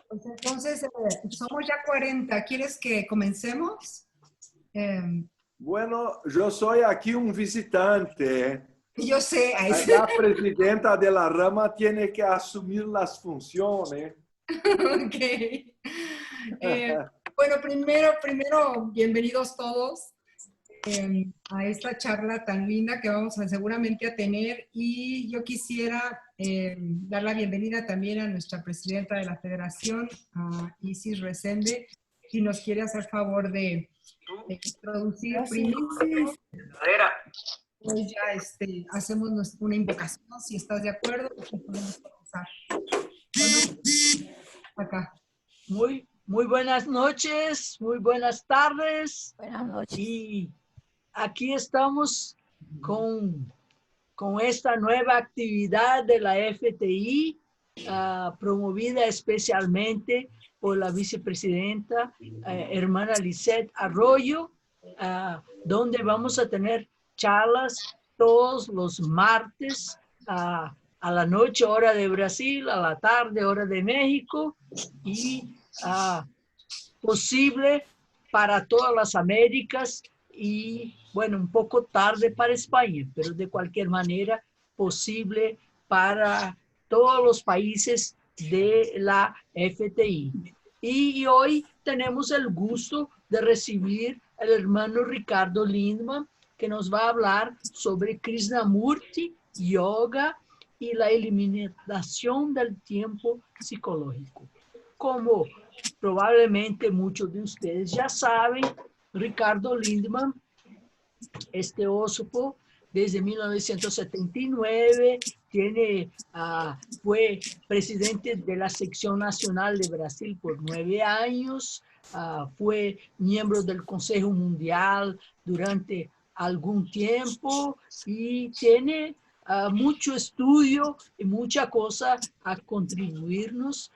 Pues entonces, somos ya 40. ¿Quieres que comencemos? Bueno, yo soy aquí un visitante. Yo sé. La presidenta de la rama tiene que asumir las funciones. Ok. Bueno, primero, bienvenidos todos a esta charla tan linda que vamos a seguramente a tener. Y yo quisiera dar la bienvenida también a nuestra presidenta de la federación, a Isis Resende, si nos quiere hacer favor de introducir primero. Pues ya hacemos una invocación, si estás de acuerdo, y podemos comenzar. Bueno, acá. Muy buenas noches, muy buenas tardes. Buenas noches. Y aquí estamos con esta nueva actividad de la FTI, promovida especialmente por la vicepresidenta, hermana Lisette Arroyo, donde vamos a tener charlas todos los martes a la noche, hora de Brasil, a la tarde, hora de México, y posible para todas las Américas y, bueno, un poco tarde para España, pero de cualquier manera posible para todos los países de la FTI. Y hoy tenemos el gusto de recibir al hermano Ricardo Lindman, que nos va a hablar sobre Krishnamurti, yoga y la eliminación del tiempo psicológico. Como probablemente muchos de ustedes ya saben, Ricardo Lindman es teósofo desde 1979, fue presidente de la sección nacional de Brasil por 9 años, fue miembro del Consejo Mundial durante algún tiempo y tiene mucho estudio y mucha cosa a contribuirnos.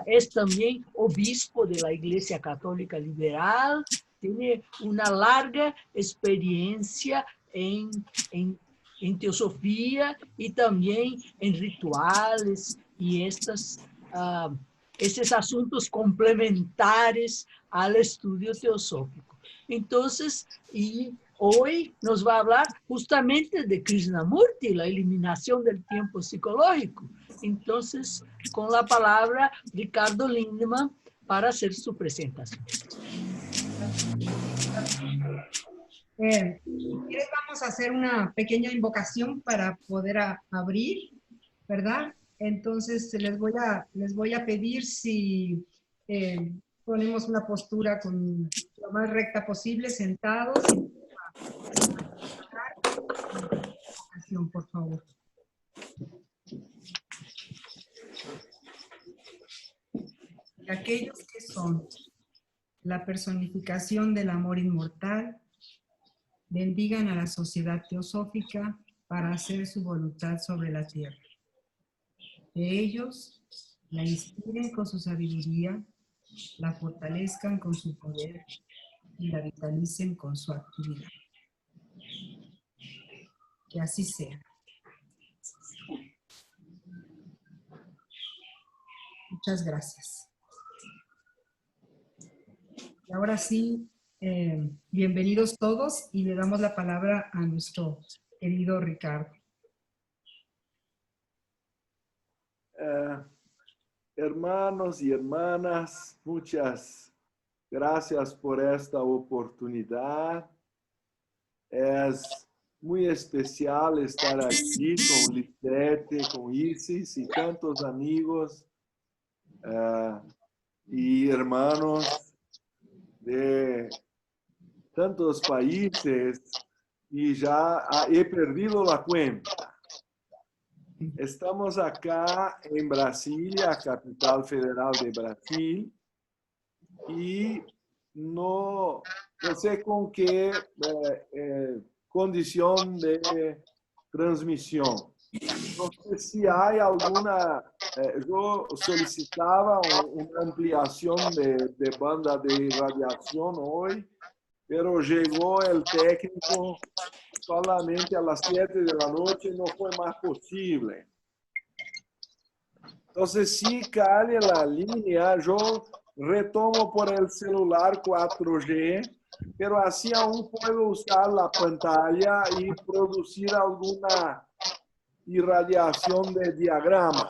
Es también obispo de la Iglesia Católica Liberal, tiene una larga experiencia en teosofía y también en rituales y estos asuntos complementares al estudio teosófico. Entonces, y hoy nos va a hablar justamente de Krishnamurti, la eliminación del tiempo psicológico. Entonces, con la palabra, Ricardo Lindman para hacer su presentación. Vamos a hacer una pequeña invocación para poder abrir, ¿verdad? Entonces les voy a pedir si ponemos una postura con lo más recta posible, sentados. Invocación, por favor. Y aquellos que son la personificación del amor inmortal, bendigan a la sociedad teosófica para hacer su voluntad sobre la tierra. Que ellos la inspiren con su sabiduría, la fortalezcan con su poder y la vitalicen con su actividad. Que así sea. Muchas gracias. Y ahora sí, bienvenidos todos y le damos la palabra a nuestro querido Ricardo. Hermanos y hermanas, muchas gracias por esta oportunidad. Es muy especial estar aquí con Lisette, con Isis y tantos amigos y hermanos de tantos países y ya he perdido la cuenta. Estamos acá en Brasilia, capital federal de Brasil, y no sé con qué condición de transmisión. No sé si hay alguna, yo solicitaba una ampliación de banda de radiación hoy, pero llegó el técnico solamente a las 7 de la noche, no fue más posible. Entonces, si cae la línea, yo retomo por el celular 4G, pero así aún puedo usar la pantalla y producir alguna irradiación de diagramas.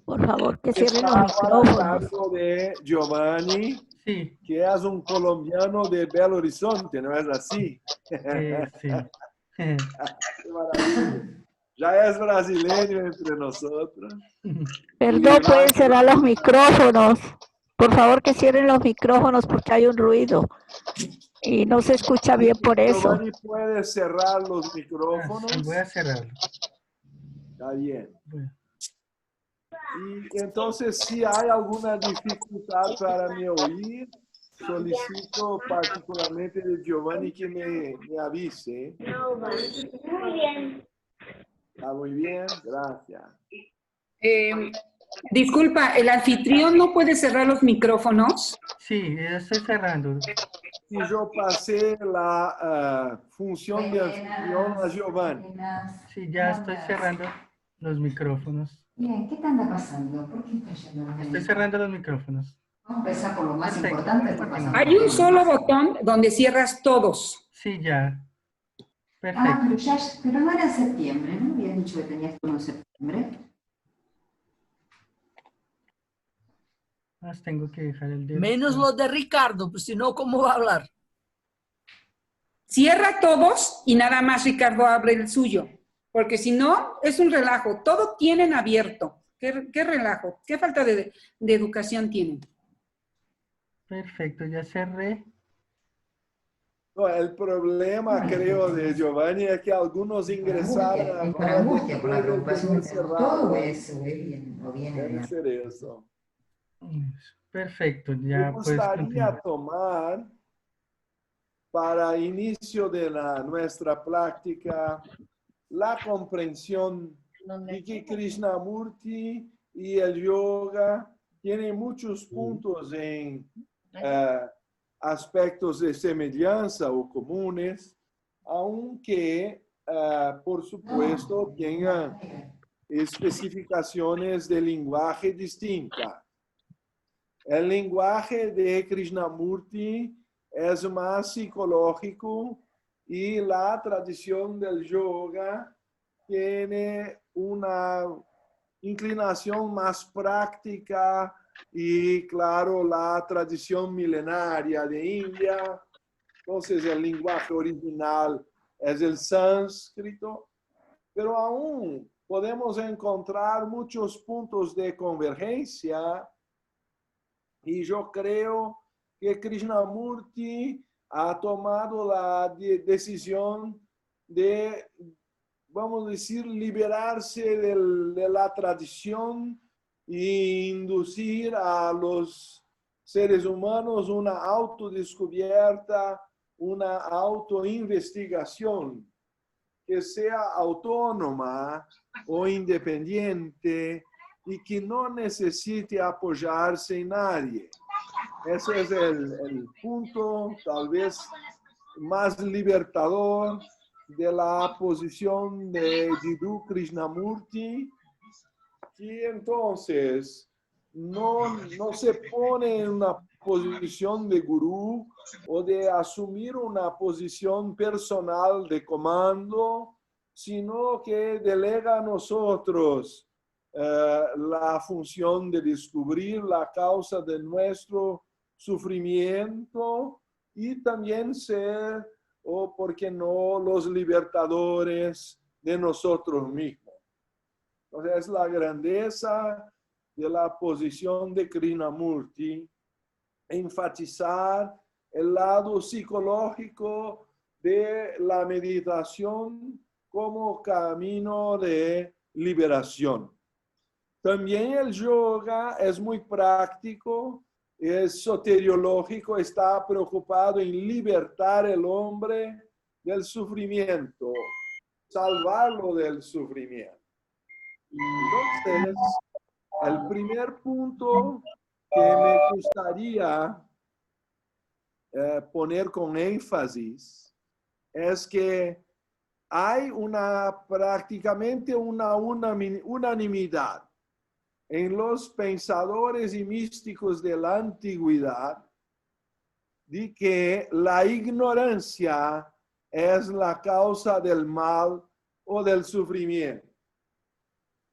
Por favor, que cierren los Estaba a micrófonos. cargo de Giovanni, Sí, que es un colombiano de Belo Horizonte, ¿no es así? sí. Qué maravilla. Ya es brasileño entre nosotros. Perdón, pueden cerrar los micrófonos. Por favor, que cierren los micrófonos porque hay un ruido y no se escucha bien por eso. Giovanni puede cerrar los Ah, micrófonos. sí, voy a cerrarlo. Está bien. Bueno. Y entonces, si hay alguna dificultad para me oír, solicito particularmente de Giovanni que me avise. Muy bien. Está muy bien, gracias. Disculpa, ¿el anfitrión no puede cerrar los micrófonos? Sí, ya estoy cerrando. Y yo pasé la función de anfitrión a Giovanni. Sí, ya estoy cerrando los micrófonos. Bien, ¿qué te anda pasando? ¿Por qué estás yendo a Estoy cerrando los micrófonos. Vamos a empezar por lo más Perfecto. importante. Está pasando. Hay un solo botón donde cierras todos. Sí, ya. Ah, Perfecto. pero no era en septiembre, ¿no? Habías dicho que tenías uno en septiembre. Más tengo que dejar el dedo. Menos los de Ricardo, pues si no, ¿cómo va a hablar? Cierra todos y nada más Ricardo abre el suyo. Porque si no, es un relajo. Todo tienen abierto. ¿Qué relajo? ¿Qué falta de educación tienen? Perfecto, ya cerré. No, el problema, creo, de Giovanni es que algunos ingresaron Es por angustia, por la preocupación de cerrado. todo eso, bien, o viene Debe bien. ser eso. Perfecto, Me ya puedes gustaría continuar. tomar para inicio de nuestra práctica la comprensión de que Krishnamurti y el yoga tienen muchos puntos en aspectos de semejanza o comunes, aunque, por supuesto, tengan especificaciones de lenguaje distintas. El lenguaje de Krishnamurti es más psicológico y la tradición del yoga tiene una inclinación más práctica y, claro, la tradición milenaria de India. Entonces, el lenguaje original es el sánscrito, pero aún podemos encontrar muchos puntos de convergencia. Y yo creo que Krishnamurti ha tomado la decisión de, vamos a decir, liberarse de la tradición e inducir a los seres humanos una autodescubierta, una autoinvestigación que sea autónoma o independiente y que no necesite apoyarse en nadie. Ese es el punto tal vez más libertador de la posición de Jiddu Krishnamurti, que entonces no se pone en una posición de gurú o de asumir una posición personal de comando, sino que delega a nosotros la función de descubrir la causa de nuestro sufrimiento y también ser, o por qué no, los libertadores de nosotros mismos. Entonces, es la grandeza de la posición de Krishnamurti, enfatizar el lado psicológico de la meditación como camino de liberación. También el yoga es muy práctico, es soteriológico, está preocupado en libertar al hombre del sufrimiento, salvarlo del sufrimiento. Entonces, el primer punto que me gustaría poner con énfasis es que hay prácticamente una unanimidad en los pensadores y místicos de la antigüedad de que la ignorancia es la causa del mal o del sufrimiento.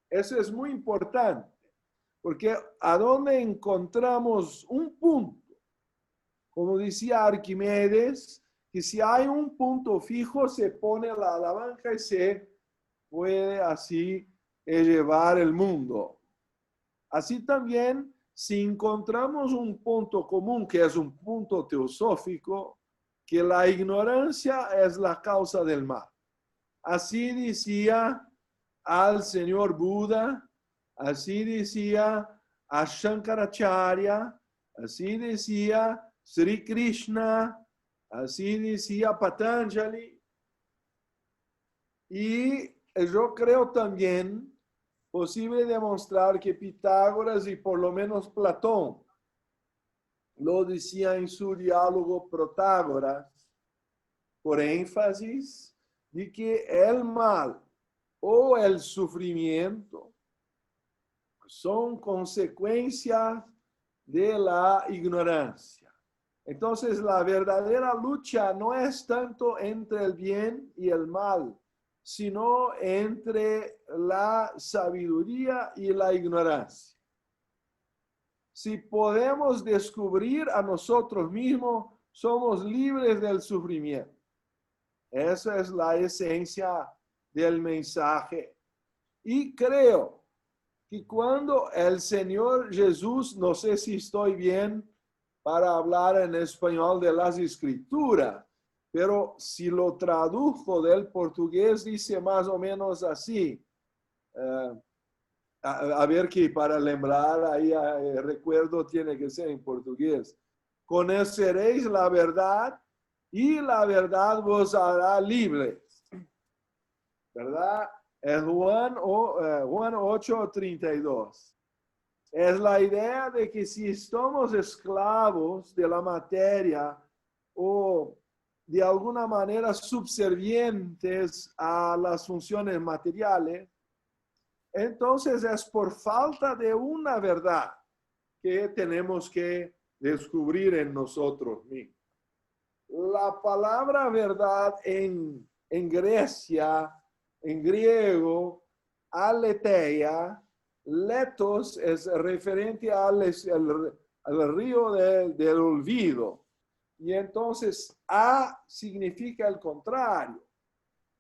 Eso es muy importante, porque ¿a dónde encontramos un punto? Como decía Arquimedes, que si hay un punto fijo, se pone la alabanca y se puede así llevar el mundo. Así también, si encontramos un punto común, que es un punto teosófico, que la ignorancia es la causa del mal. Así decía al señor Buda, así decía a Shankaracharya, así decía Sri Krishna, así decía Patanjali. Y yo creo también posible demostrar que Pitágoras y por lo menos Platón lo decía en su diálogo Protágoras, por énfasis, de que el mal o el sufrimiento son consecuencias de la ignorancia. Entonces, la verdadera lucha no es tanto entre el bien y el mal, sino entre la sabiduría y la ignorancia. Si podemos descubrir a nosotros mismos, somos libres del sufrimiento. Esa es la esencia del mensaje. Y creo que cuando el Señor Jesús, no sé si estoy bien para hablar en español de las Escrituras, pero si lo tradujo del portugués, dice más o menos así. A ver que para lembrar, ahí recuerdo tiene que ser en portugués. Conoceréis la verdad y la verdad vos hará libres. ¿Verdad? Es Juan 8:32. Es la idea de que si estamos esclavos de la materia o de alguna manera subservientes a las funciones materiales, entonces es por falta de una verdad que tenemos que descubrir en nosotros mismos. La palabra verdad en Grecia, en griego, aletheia, letos es referente al río del olvido. Y entonces a significa el contrario.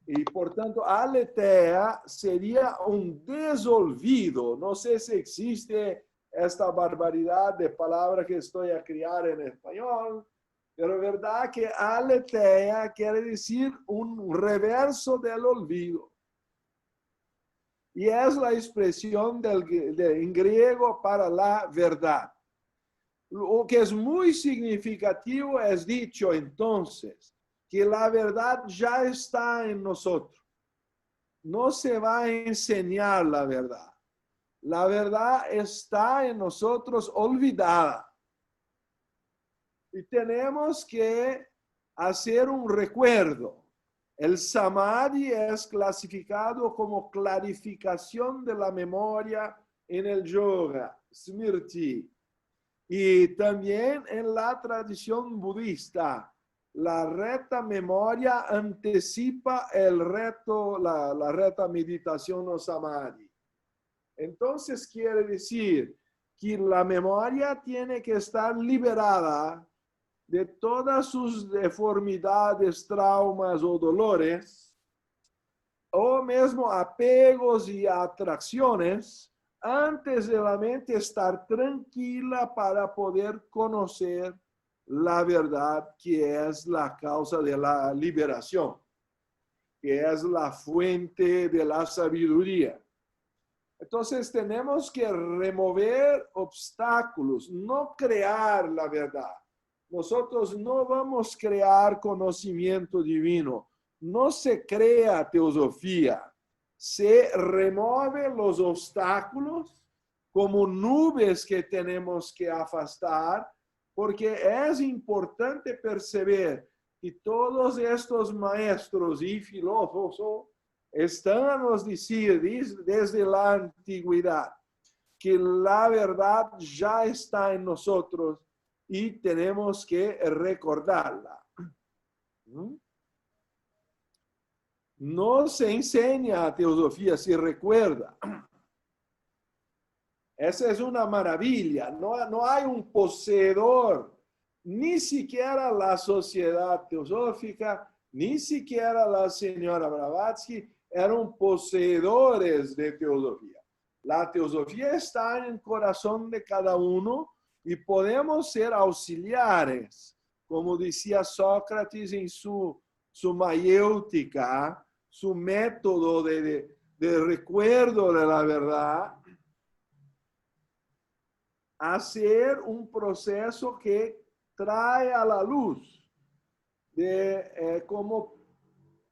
Y por tanto, aletheia sería un desolvido. No sé si existe esta barbaridad de palabra que estoy a criar en español, pero es verdad que aletheia quiere decir un reverso del olvido. Y es la expresión en griego para la verdad. Lo que es muy significativo es dicho entonces que la verdad ya está en nosotros. No se va a enseñar la verdad. La verdad está en nosotros olvidada. Y tenemos que hacer un recuerdo. El samadhi es clasificado como clarificación de la memoria en el yoga, smriti. Y también en la tradición budista, la recta memoria anticipa la recta meditación o samadhi. Entonces quiere decir que la memoria tiene que estar liberada de todas sus deformidades, traumas o dolores, o mesmo apegos y atracciones, antes de la mente estar tranquila para poder conocer la verdad que es la causa de la liberación, que es la fuente de la sabiduría. Entonces tenemos que remover obstáculos, no crear la verdad. Nosotros no vamos a crear conocimiento divino, no se crea teosofía. Se remueven los obstáculos como nubes que tenemos que afastar, porque es importante perceber que todos estos maestros y filósofos están a nos decir desde la antigüedad que la verdad ya está en nosotros y tenemos que recordarla. No se enseña teosofía, se recuerda. Esa es una maravilla. No hay un poseedor, ni siquiera la sociedad teosófica, ni siquiera la señora Blavatsky eran poseedores de teosofía. La teosofía está en el corazón de cada uno y podemos ser auxiliares, como decía Sócrates en su mayéutica, su método de recuerdo de la verdad, hacer un proceso que trae a la luz, como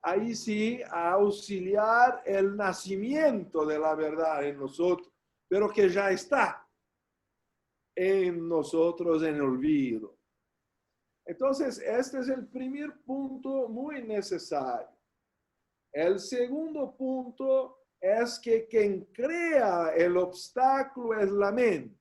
ahí sí, auxiliar el nacimiento de la verdad en nosotros, pero que ya está en nosotros en el olvido. Entonces, este es el primer punto muy necesario. El segundo punto es que quien crea el obstáculo es la mente.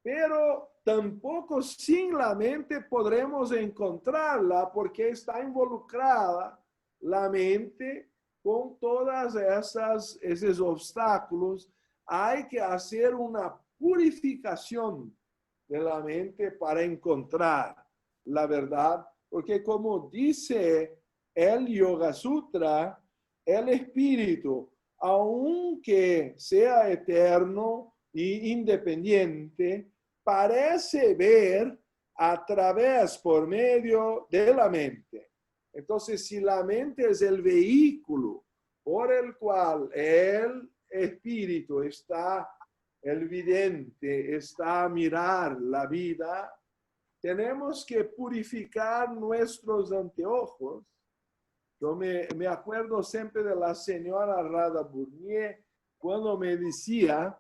Pero tampoco sin la mente podremos encontrarla porque está involucrada la mente con todas esos obstáculos. Hay que hacer una purificación de la mente para encontrar la verdad, porque como dice el Yoga Sutra, el espíritu, aunque sea eterno e independiente, parece ver a través, por medio de la mente. Entonces, si la mente es el vehículo por el cual el espíritu está, el vidente está a mirar la vida, tenemos que purificar nuestros anteojos. Yo me acuerdo siempre de la señora Radha Burnier cuando me decía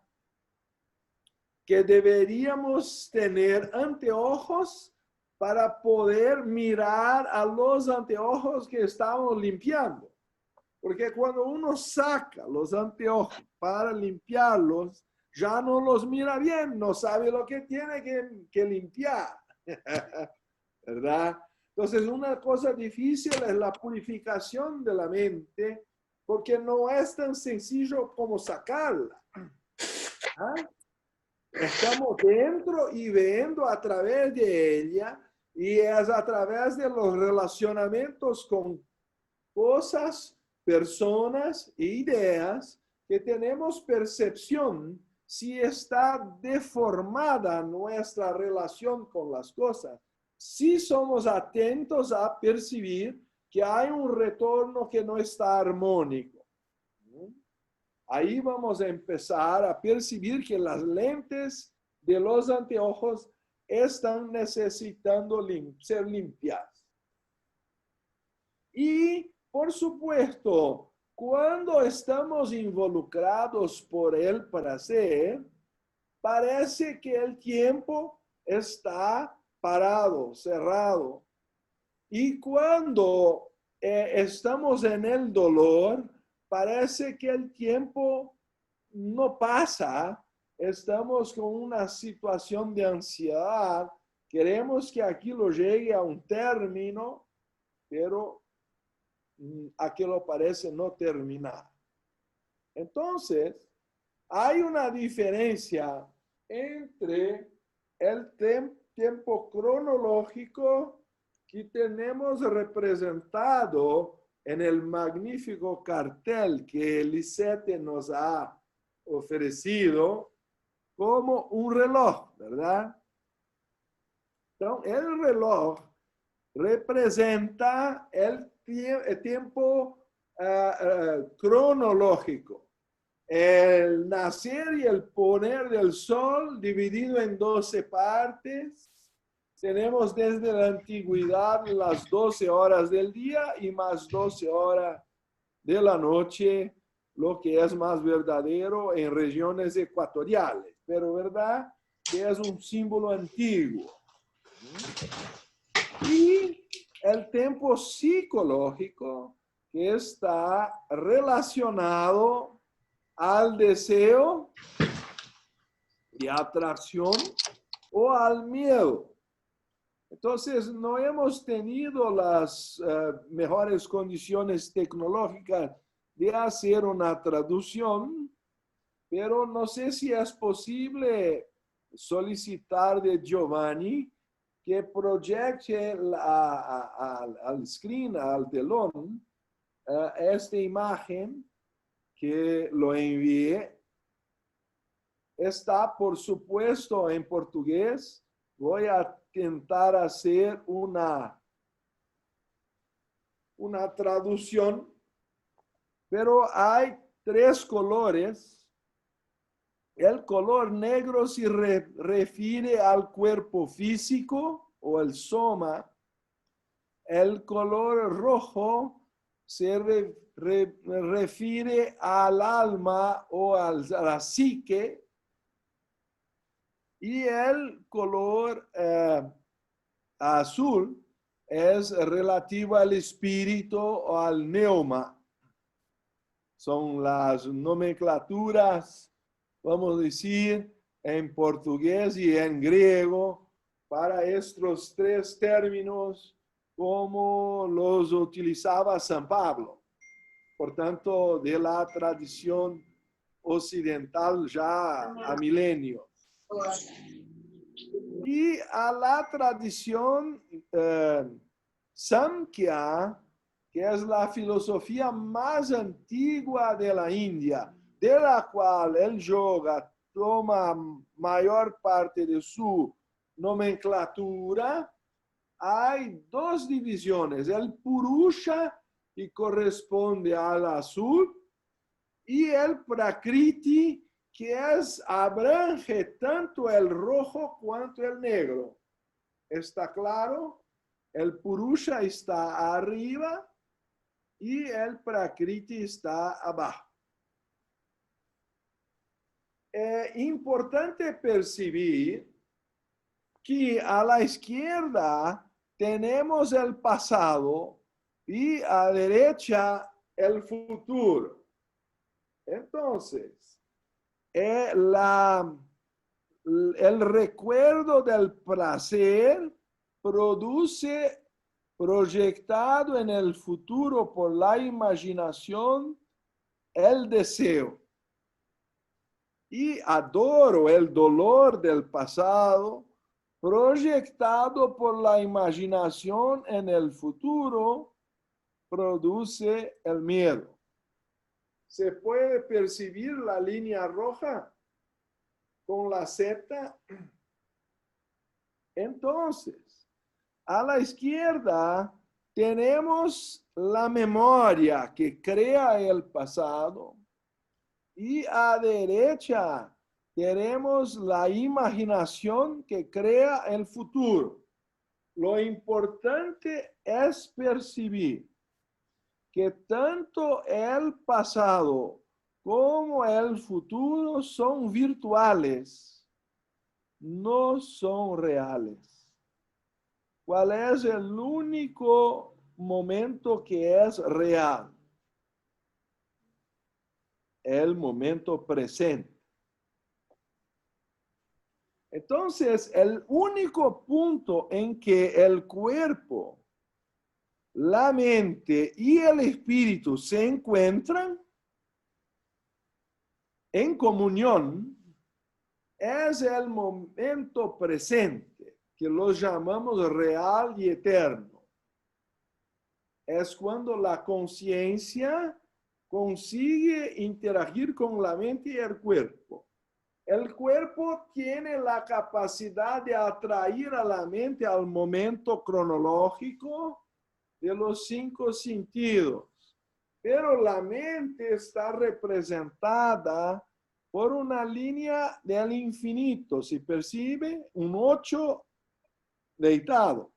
que deberíamos tener anteojos para poder mirar a los anteojos que estamos limpiando. Porque cuando uno saca los anteojos para limpiarlos, ya no los mira bien, no sabe lo que tiene que limpiar. ¿Verdad? Entonces, una cosa difícil es la purificación de la mente, porque no es tan sencillo como sacarla. ¿Ah? Estamos dentro y viendo a través de ella, y es a través de los relacionamientos con cosas, personas e ideas que tenemos percepción si está deformada nuestra relación con las cosas. Si somos atentos a percibir que hay un retorno que no está armónico. Ahí vamos a empezar a percibir que las lentes de los anteojos están necesitando ser limpiadas. Y, por supuesto, cuando estamos involucrados por el placer, parece que el tiempo está parado, cerrado. Y cuando estamos en el dolor, parece que el tiempo no pasa. Estamos con una situación de ansiedad. Queremos que aquello llegue a un término, pero aquello parece no terminar. Entonces, hay una diferencia entre el tiempo cronológico que tenemos representado en el magnífico cartel que Lisette nos ha ofrecido como un reloj, ¿verdad? Entonces, el reloj representa el tiempo cronológico. El nacer y el poner del sol dividido en 12 partes. Tenemos desde la antigüedad las 12 horas del día y más 12 horas de la noche, lo que es más verdadero en regiones ecuatoriales, pero verdad que es un símbolo antiguo. Y el tiempo psicológico que está relacionado al deseo de atracción o al miedo. Entonces, no hemos tenido las mejores condiciones tecnológicas de hacer una traducción, pero no sé si es posible solicitar de Giovanni que proyecte al screen, al telón, esta imagen que lo envié. Está, por supuesto, en portugués. Voy a intentar hacer una traducción, pero hay 3 colores. El color negro se refiere al cuerpo físico o el soma. El color rojo se refiere al alma o a la psique. Y el color azul es relativo al espíritu o al neuma. Son las nomenclaturas, vamos a decir, en portugués y en griego para estos 3 términos como los utilizaba San Pablo. Por tanto, de la tradición occidental ya a milenios. Y a la tradición Samkhya, que es la filosofía más antigua de la India, de la cual el yoga toma mayor parte de su nomenclatura, hay 2 divisiones. El Purusha, que corresponde al azul, y el Prakriti, que abrange tanto el rojo cuanto el negro. ¿Está claro? El Purusha está arriba y el Prakriti está abajo. Es importante percibir que a la izquierda tenemos el pasado y a la derecha el futuro. Entonces, el recuerdo del placer produce proyectado en el futuro por la imaginación el deseo. Y adoro el dolor del pasado proyectado por la imaginación en el futuro produce el miedo. ¿Se puede percibir la línea roja con la Z? Entonces, a la izquierda tenemos la memoria que crea el pasado y a la derecha tenemos la imaginación que crea el futuro. Lo importante es percibir que tanto el pasado como el futuro son virtuales, no son reales. ¿Cuál es el único momento que es real? El momento presente. Entonces, el único punto en que el cuerpo, la mente y el espíritu se encuentran en comunión es el momento presente, que lo llamamos real y eterno. Es cuando la conciencia consigue interagir con la mente y el cuerpo. El cuerpo tiene la capacidad de atraer a la mente al momento cronológico de los 5 sentidos, pero la mente está representada por una línea del infinito. ¿Se percibe? Un 8 deitado.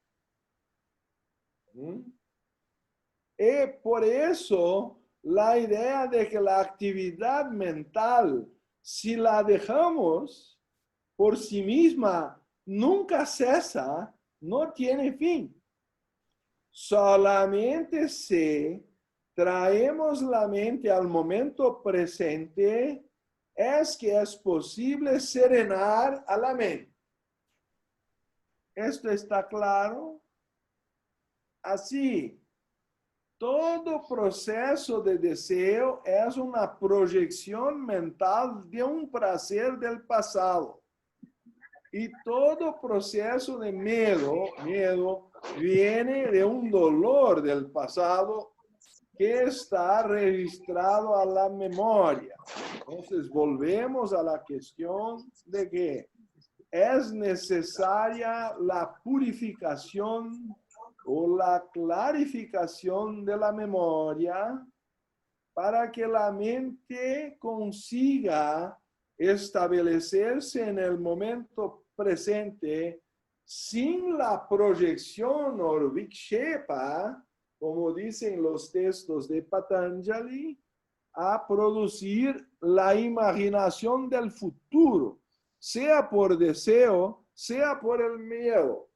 Y por eso la idea de que la actividad mental, si la dejamos por sí misma, nunca cesa, no tiene fin. Solamente se traemos la mente al momento presente, es que es posible serenar a la mente. ¿Esto está claro? Así, todo proceso de deseo es una proyección mental de un placer del pasado. Y todo proceso de miedo viene de un dolor del pasado que está registrado a la memoria. Entonces, volvemos a la cuestión de que es necesaria la purificación o la clarificación de la memoria para que la mente consiga establecerse en el momento presente sin la proyección o vikshepa, como dicen los textos de Patanjali, a producir la imaginación del futuro, sea por deseo, sea por el miedo.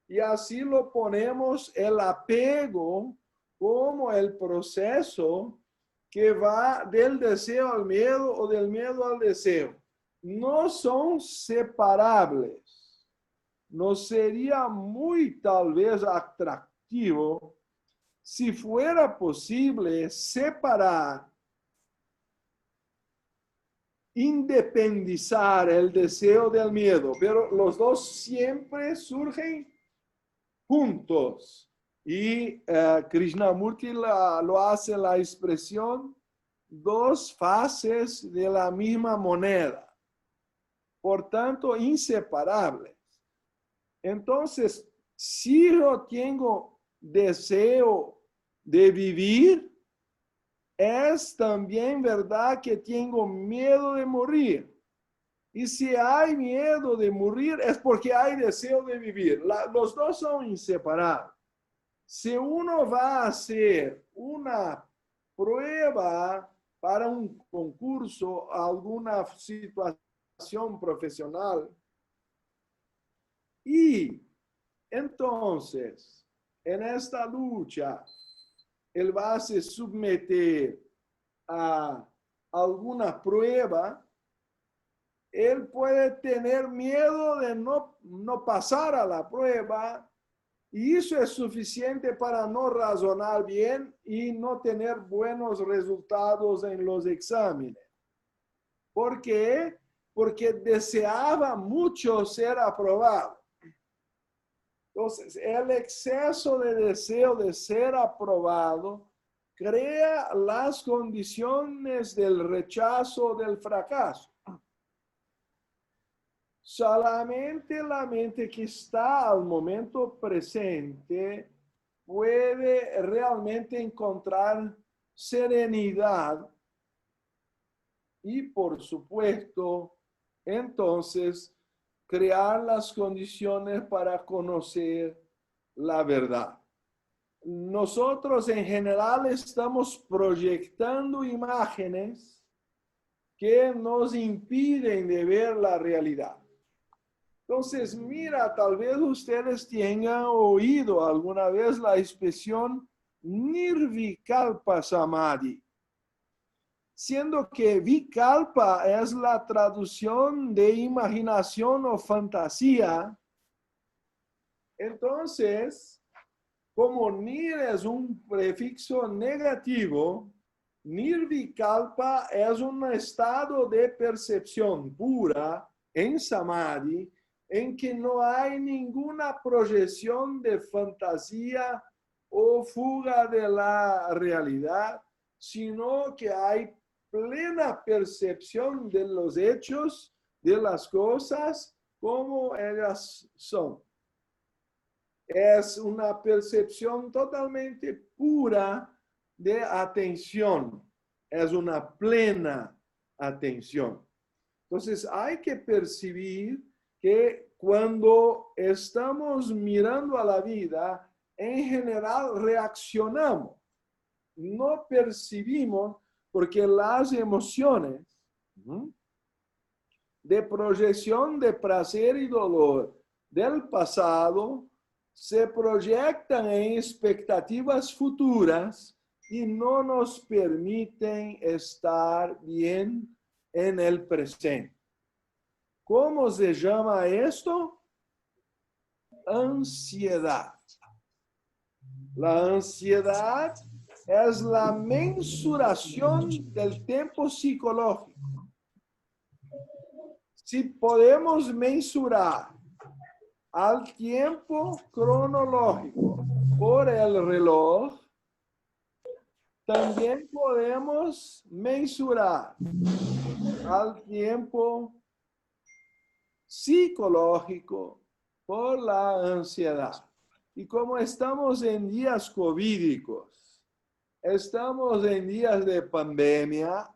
Y así lo ponemos el apego como el proceso que va del deseo al miedo o del miedo al deseo. No son separables. No sería muy tal vez atractivo si fuera posible separar, independizar el deseo del miedo, pero los dos siempre surgen juntos. Y Krishnamurti lo hace la expresión dos faces de la misma moneda, por tanto inseparables. Entonces, si yo tengo deseo de vivir, es también verdad que tengo miedo de morir. Y si hay miedo de morir, es porque hay deseo de vivir. Los dos son inseparables. Si uno va a hacer una prueba para un concurso, alguna situación profesional, y entonces, en esta lucha, él va a se someter a alguna prueba, él puede tener miedo de no pasar a la prueba, y eso es suficiente para no razonar bien y no tener buenos resultados en los exámenes. ¿Por qué? Porque deseaba mucho ser aprobado. Entonces, el exceso de deseo de ser aprobado crea las condiciones del rechazo, del fracaso. Solamente la mente que está al momento presente puede realmente encontrar serenidad y, por supuesto, entonces, crear las condiciones para conocer la verdad. Nosotros en general estamos proyectando imágenes que nos impiden de ver la realidad. Entonces, mira, tal vez ustedes tengan oído alguna vez la expresión Nirvikalpa Samadhi, siendo que Vikalpa es la traducción de imaginación o fantasía. Entonces, como Nir es un prefixo negativo, Nirvikalpa es un estado de percepción pura en Samadhi, en que no hay ninguna proyección de fantasía o fuga de la realidad, sino que hay plena percepción de los hechos, de las cosas como ellas son. Es una percepción totalmente pura de atención. Es una plena atención. Entonces hay que percibir que cuando estamos mirando a la vida, en general reaccionamos. No percibimos porque las emociones de proyección de placer y dolor del pasado se proyectan en expectativas futuras y no nos permiten estar bien en el presente. ¿Cómo se llama esto? Ansiedad. La ansiedad es la mensuración del tiempo psicológico. Si podemos mensurar al tiempo cronológico por el reloj, también podemos mensurar al tiempo psicológico por la ansiedad. Y como estamos en días covídicos, estamos en días de pandemia,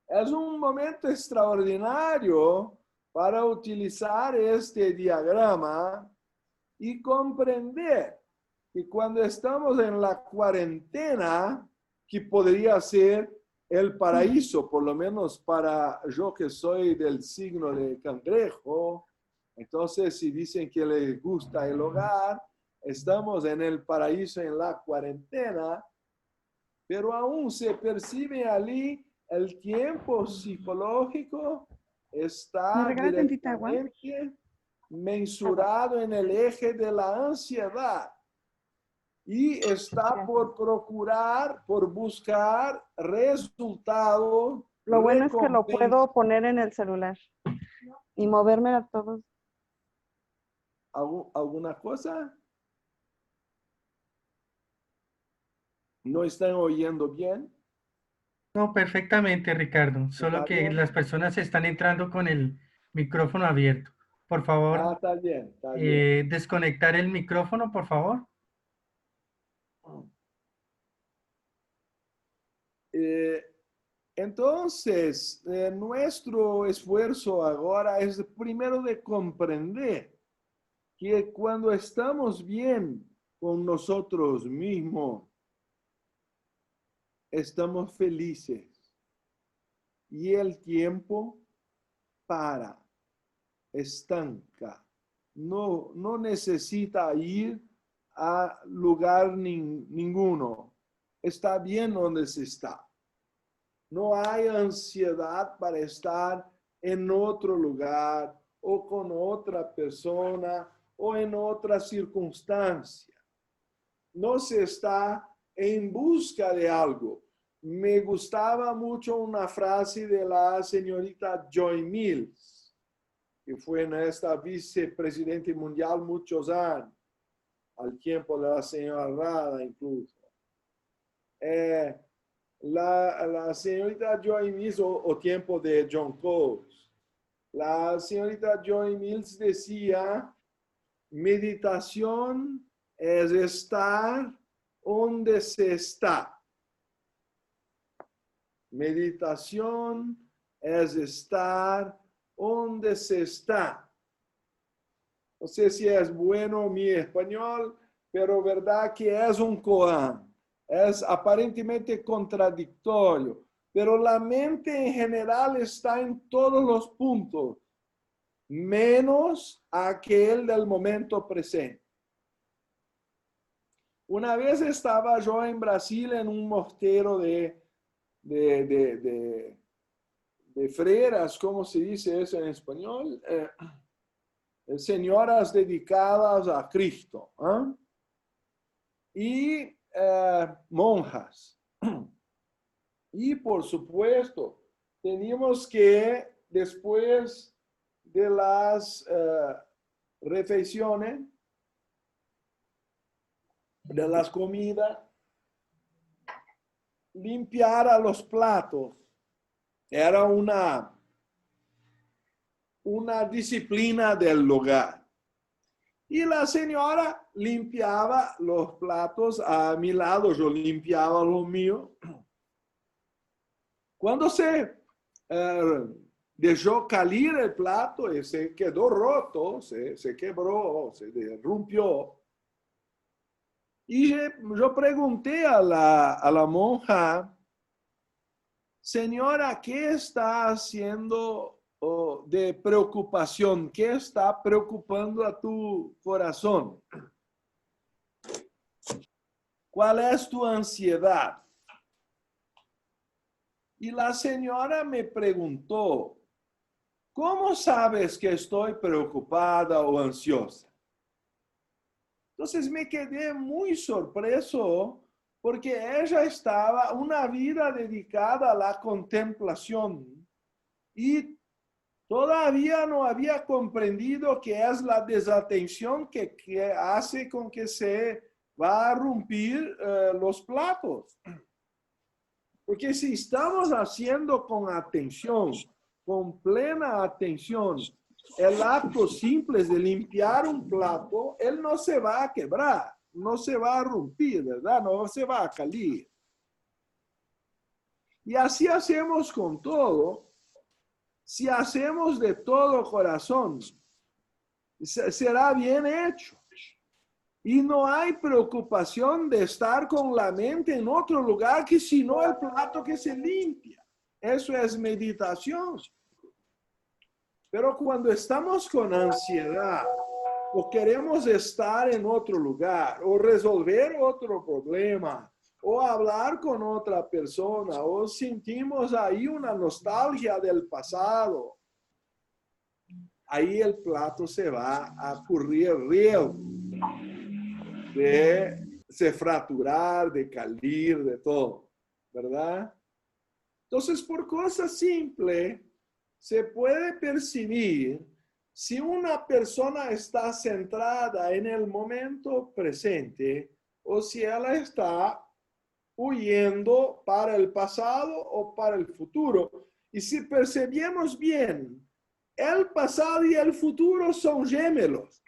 es un momento extraordinario para utilizar este diagrama y comprender que cuando estamos en la cuarentena, que podría ser el paraíso, por lo menos para yo que soy del signo de Cangrejo, entonces si dicen que les gusta el hogar, estamos en el paraíso en la cuarentena, pero aún se percibe allí el tiempo psicológico está directamente mensurado en el eje de la ansiedad y está por procurar, por buscar resultados. Lo bueno es que lo puedo poner en el celular y moverme a todos. ¿Alguna cosa? ¿No están oyendo bien? No, perfectamente, Ricardo. Solo ¿Está que bien? las personas están entrando con el micrófono abierto. Por favor, Está bien, está bien. desconectar el micrófono, por favor. Entonces, nuestro esfuerzo ahora es primero de comprender que cuando estamos bien con nosotros mismos, estamos felices y el tiempo para, estanca, no necesita ir a lugar ninguno, está bien donde se está. No hay ansiedad para estar en otro lugar o con otra persona o en otra circunstancia. No se está en busca de algo. Me gustaba mucho una frase de la señorita Joy Mills, que fue nuestra vicepresidente mundial muchos años, al tiempo de la señora Rada incluso. La señorita Joy Mills o tiempo de John Coates. La señorita Joy Mills decía, meditación es estar donde se está. Meditación es estar donde se está. No sé si es bueno mi español, pero verdad que es un koan. Es aparentemente contradictorio, pero la mente en general está en todos los puntos, menos aquel del momento presente. Una vez estaba yo en Brasil en un mosteiro de freiras, ¿cómo se dice eso en español? Señoras dedicadas a Cristo. Y monjas. Y por supuesto, teníamos que después de las refeiciones, de las comidas, limpiar a los platos. Era una disciplina del lugar. Y la señora limpiaba los platos a mi lado, yo limpiaba los míos. Cuando se dejó caer el plato y se quedó roto, se quebró, se rompió. Y yo pregunté a la monja, señora, ¿qué está haciendo de preocupación? ¿Qué está preocupando a tu corazón? ¿Cuál es tu ansiedad? Y la señora me preguntó, ¿cómo sabes que estoy preocupada o ansiosa? Entonces me quedé muy sorpreso porque ella estaba una vida dedicada a la contemplación y todavía no había comprendido que es la desatención que hace con que se va a romper los platos. Porque si estamos haciendo con atención, con plena atención, el acto simple de limpiar un plato, él no se va a quebrar, no se va a romper, ¿verdad? No se va a caer. Y así hacemos con todo. Si hacemos de todo corazón, será bien hecho. Y no hay preocupación de estar con la mente en otro lugar que sino el plato que se limpia. Eso es meditación. Pero cuando estamos con ansiedad o queremos estar en otro lugar o resolver otro problema o hablar con otra persona o sentimos ahí una nostalgia del pasado, ahí el plato se va a correr riesgo de se fracturar, de caer, de todo, ¿verdad? Entonces, por cosas simples, se puede percibir si una persona está centrada en el momento presente o si ella está huyendo para el pasado o para el futuro. Y si percibimos bien, el pasado y el futuro son gemelos.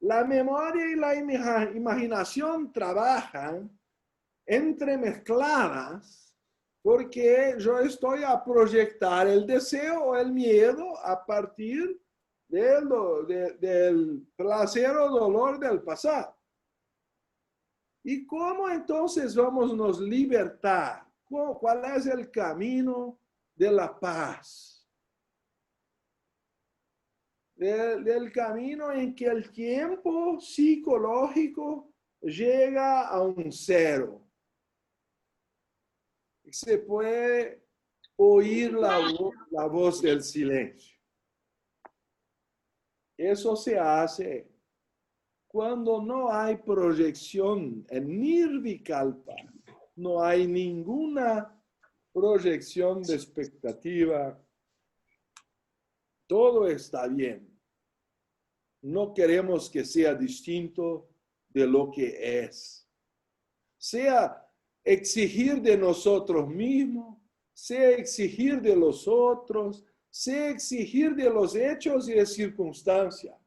La memoria y la imaginación trabajan entremezcladas porque yo estoy a proyectar el deseo o el miedo a partir del placer o dolor del pasado. ¿Y cómo entonces vamos a nos libertar? ¿Cuál es el camino de la paz? Del camino en que el tiempo psicológico llega a un cero. Se puede oír la voz del silencio. Eso se hace cuando no hay proyección en nirvikalpa, no hay ninguna proyección de expectativa. Todo está bien. No queremos que sea distinto de lo que es. Sea exigir de nosotros mismos, sea exigir de los otros, sea exigir de los hechos y de circunstancias.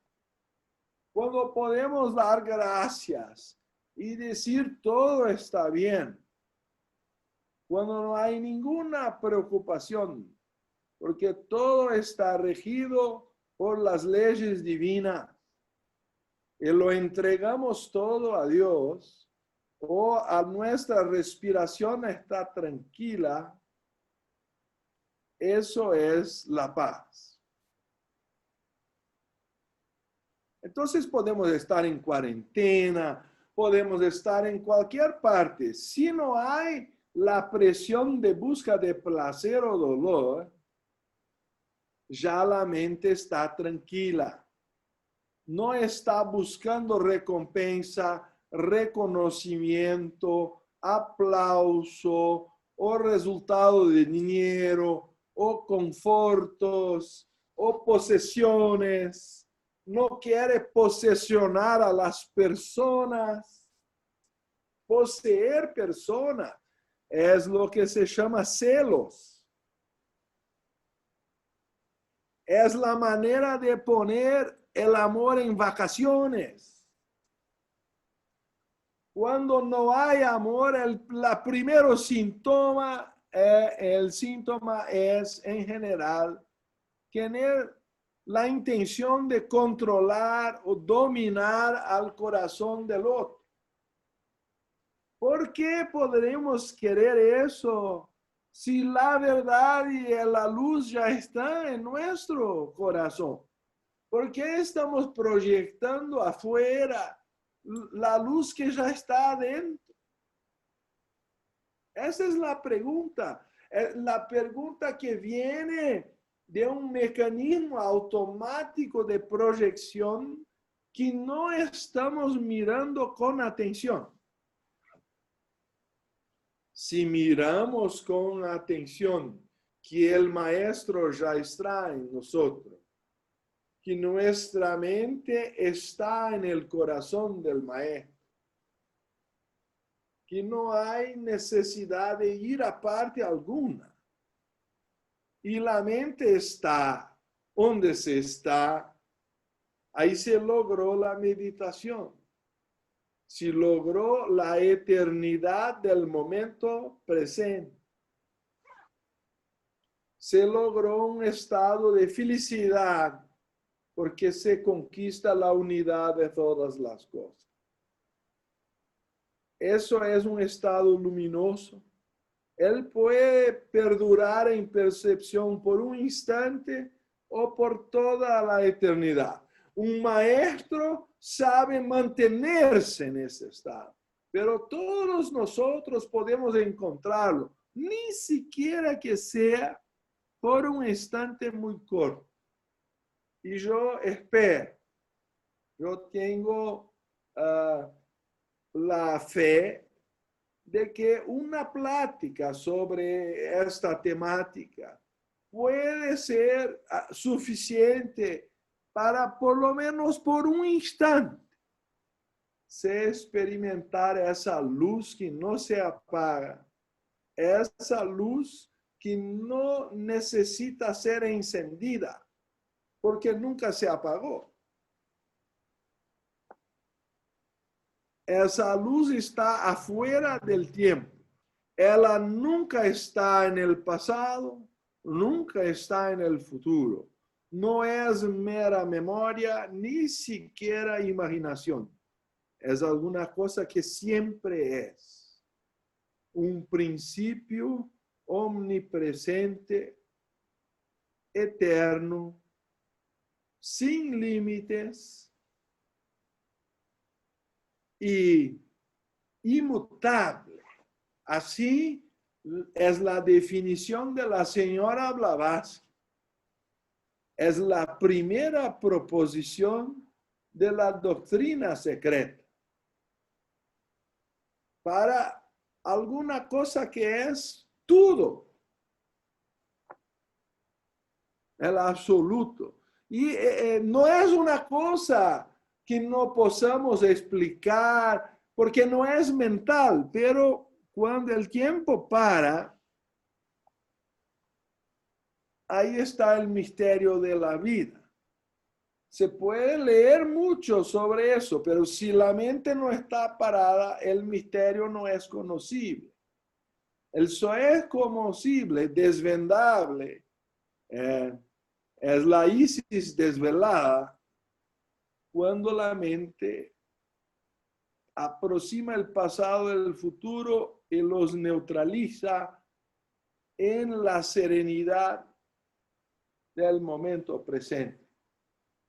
Cuando podemos dar gracias y decir todo está bien, cuando no hay ninguna preocupación, porque todo está regido por las leyes divinas y lo entregamos todo a Dios, o a nuestra respiración está tranquila, eso es la paz. Entonces podemos estar en cuarentena, podemos estar en cualquier parte. Si no hay la presión de busca de placer o dolor, ya la mente está tranquila. No está buscando recompensa, reconocimiento, aplauso o resultado de dinero o confortos o posesiones. No quiere posesionar a las personas. Poseer personas es lo que se llama celos. Es la manera de poner el amor en vacaciones. Cuando no hay amor, el primer síntoma es en general tener la intención de controlar o dominar al corazón del otro. ¿Por qué podremos querer eso si la verdad y la luz ya están en nuestro corazón? ¿Por qué estamos proyectando afuera la luz que ya está adentro? Esa es la pregunta. La pregunta que viene de un mecanismo automático de proyección que no estamos mirando con atención. Si miramos con atención que el maestro ya está en nosotros, que nuestra mente está en el corazón del maestro, que no hay necesidad de ir a parte alguna. Y la mente está donde se está, ahí se logró la meditación. Se logró la eternidad del momento presente. Se logró un estado de felicidad porque se conquista la unidad de todas las cosas. Eso es un estado luminoso. Él puede perdurar en percepción por un instante o por toda la eternidad. Un maestro sabe mantenerse en ese estado, pero todos nosotros podemos encontrarlo, ni siquiera que sea por un instante muy corto. Y yo espero, yo tengo la fe de que una plática sobre esta temática puede ser suficiente para, por lo menos por un instante, se experimentar esa luz que no se apaga, esa luz que no necesita ser encendida, porque nunca se apagó. Esa luz está afuera del tiempo. Ella nunca está en el pasado, nunca está en el futuro. No es mera memoria, ni siquiera imaginación. Es alguna cosa que siempre es. Un principio omnipresente, eterno, sin límites y inmutable. Así es la definición de la señora Blavatsky. Es la primera proposición de la doctrina secreta. Para alguna cosa que es todo. El absoluto. Y no es una cosa que no podamos explicar, porque no es mental, pero cuando el tiempo para, ahí está el misterio de la vida. Se puede leer mucho sobre eso, pero si la mente no está parada, el misterio no es conocible. Eso es conocible, desvendable. Es la Isis desvelada cuando la mente aproxima el pasado y el futuro y los neutraliza en la serenidad del momento presente.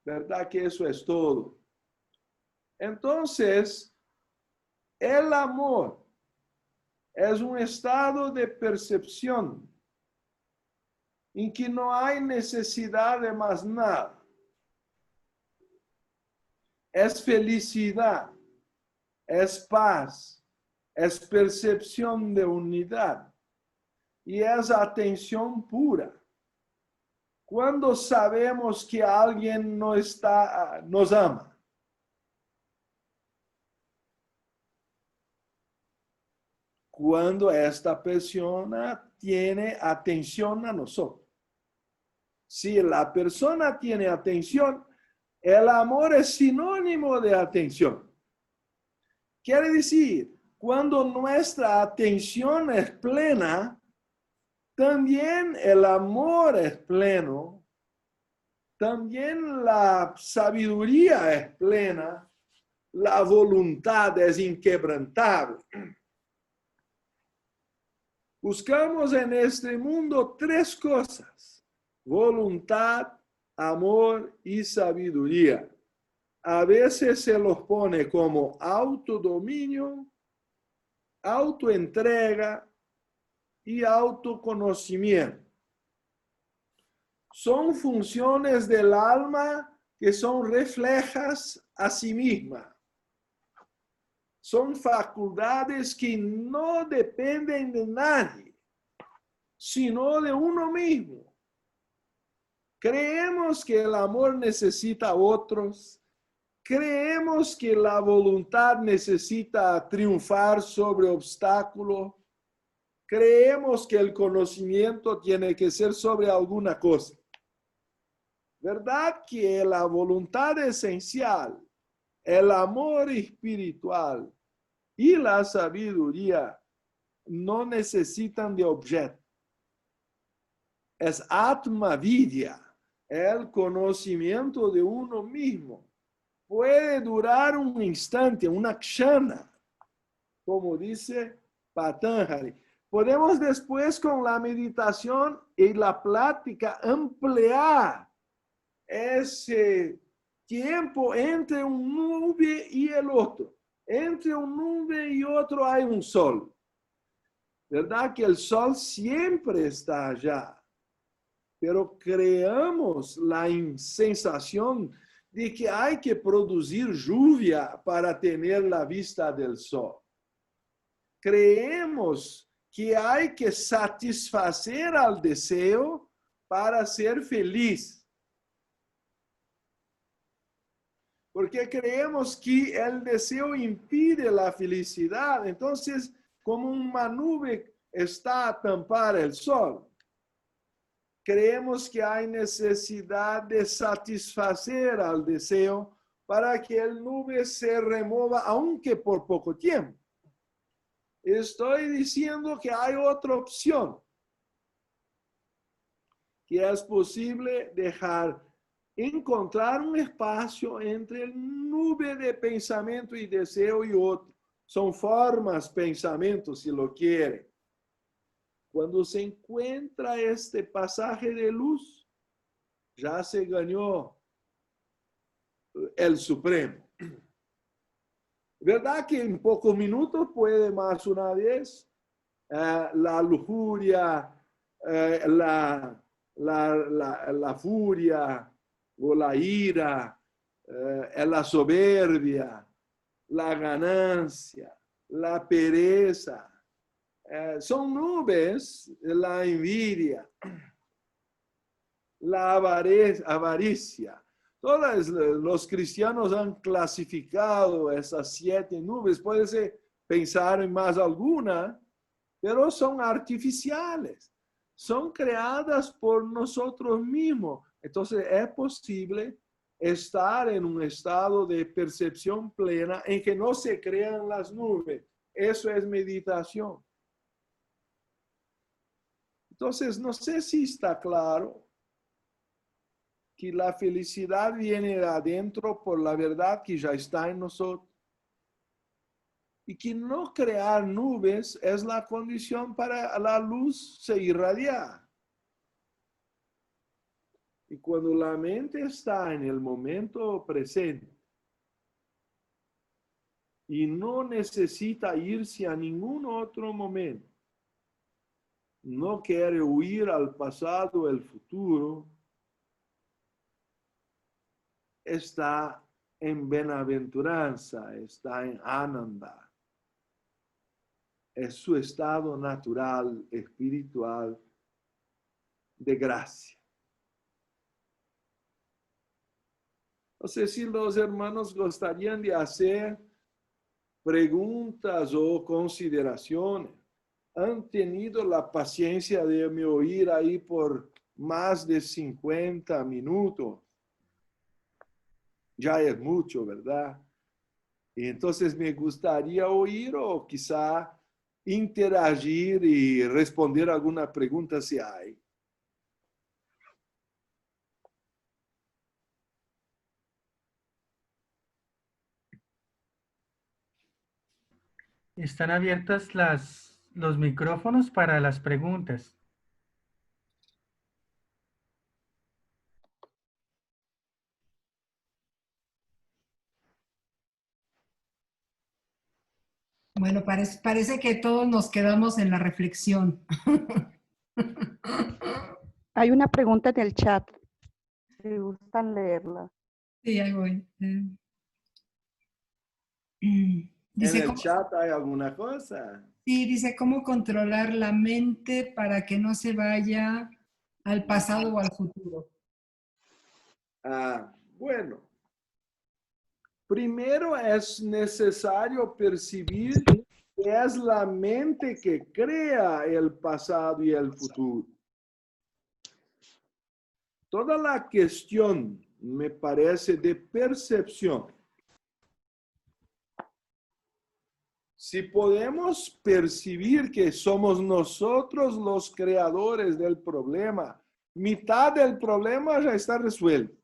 ¿Verdad que eso es todo? Entonces, el amor es un estado de percepción en que no hay necesidad de más nada. Es felicidad, es paz, es percepción de unidad y es atención pura. Cuando sabemos que alguien nos ama. Cuando esta persona tiene atención a nosotros. Si la persona tiene atención, el amor es sinónimo de atención. Quiere decir, cuando nuestra atención es plena, también el amor es pleno, también la sabiduría es plena, la voluntad es inquebrantable. Buscamos en este mundo tres cosas: voluntad, amor y sabiduría. a veces se los pone como autodominio, autoentrega y autoconocimiento. Son funciones del alma que son reflejas a sí misma. Son facultades que no dependen de nadie, sino de uno mismo. Creemos que el amor necesita a otros. Creemos que la voluntad necesita triunfar sobre obstáculos. Creemos que el conocimiento tiene que ser sobre alguna cosa. ¿Verdad que la voluntad esencial, el amor espiritual y la sabiduría no necesitan de objeto? Es Atma Vidya, el conocimiento de uno mismo. Puede durar un instante, una kshana, como dice Patanjali. Podemos después con la meditación y la plática ampliar ese tiempo entre un nube y el otro. Entre un nube y otro hay un sol. ¿Verdad que el sol siempre está allá? Pero creamos la sensación de que hay que producir lluvia para tener la vista del sol. Creemos que hay que satisfacer al deseo para ser feliz. Porque creemos que el deseo impide la felicidad. Entonces, como una nube está a tampar el sol, creemos que hay necesidad de satisfacer al deseo para que el nube se remueva, aunque por poco tiempo. Estoy diciendo que hay otra opción, que es posible encontrar un espacio entre el nube de pensamiento y deseo y otro. Son formas, pensamientos, si lo quiere. Cuando se encuentra este pasaje de luz, ya se ganó el Supremo. ¿Verdad que en pocos minutos puede más una vez la lujuria, la furia o la ira, la soberbia, la ganancia, la pereza? Son nubes, la envidia, la avaricia. Todos los cristianos han clasificado esas 7 nubes. Puede pensar en más alguna, pero son artificiales. Son creadas por nosotros mismos. Entonces es posible estar en un estado de percepción plena en que no se crean las nubes. Eso es meditación. Entonces, no sé si está claro que la felicidad viene de adentro por la verdad que ya está en nosotros. Y que no crear nubes es la condición para la luz se irradiar. Y cuando la mente está en el momento presente y no necesita irse a ningún otro momento, no quiere huir al pasado o al futuro, está en bienaventuranza, está en Ananda. Es su estado natural, espiritual, de gracia. No sé si los hermanos gustarían de hacer preguntas o consideraciones. Han tenido la paciencia de me oír ahí por más de 50 minutos. Ya es mucho, ¿verdad? Y entonces me gustaría oír o quizá interagir y responder alguna pregunta si hay. Están abiertas los micrófonos para las preguntas. Bueno, parece que todos nos quedamos en la reflexión. Hay una pregunta en el chat, si gustan leerla. Sí, ahí voy. ¿En Dice, el chat hay alguna cosa? sí, dice cómo controlar la mente para que no se vaya al pasado o al futuro. Bueno, primero es necesario percibir que es la mente que crea el pasado y el futuro. Toda la cuestión, me parece, de percepción. Si podemos percibir que somos nosotros los creadores del problema, mitad del problema ya está resuelto.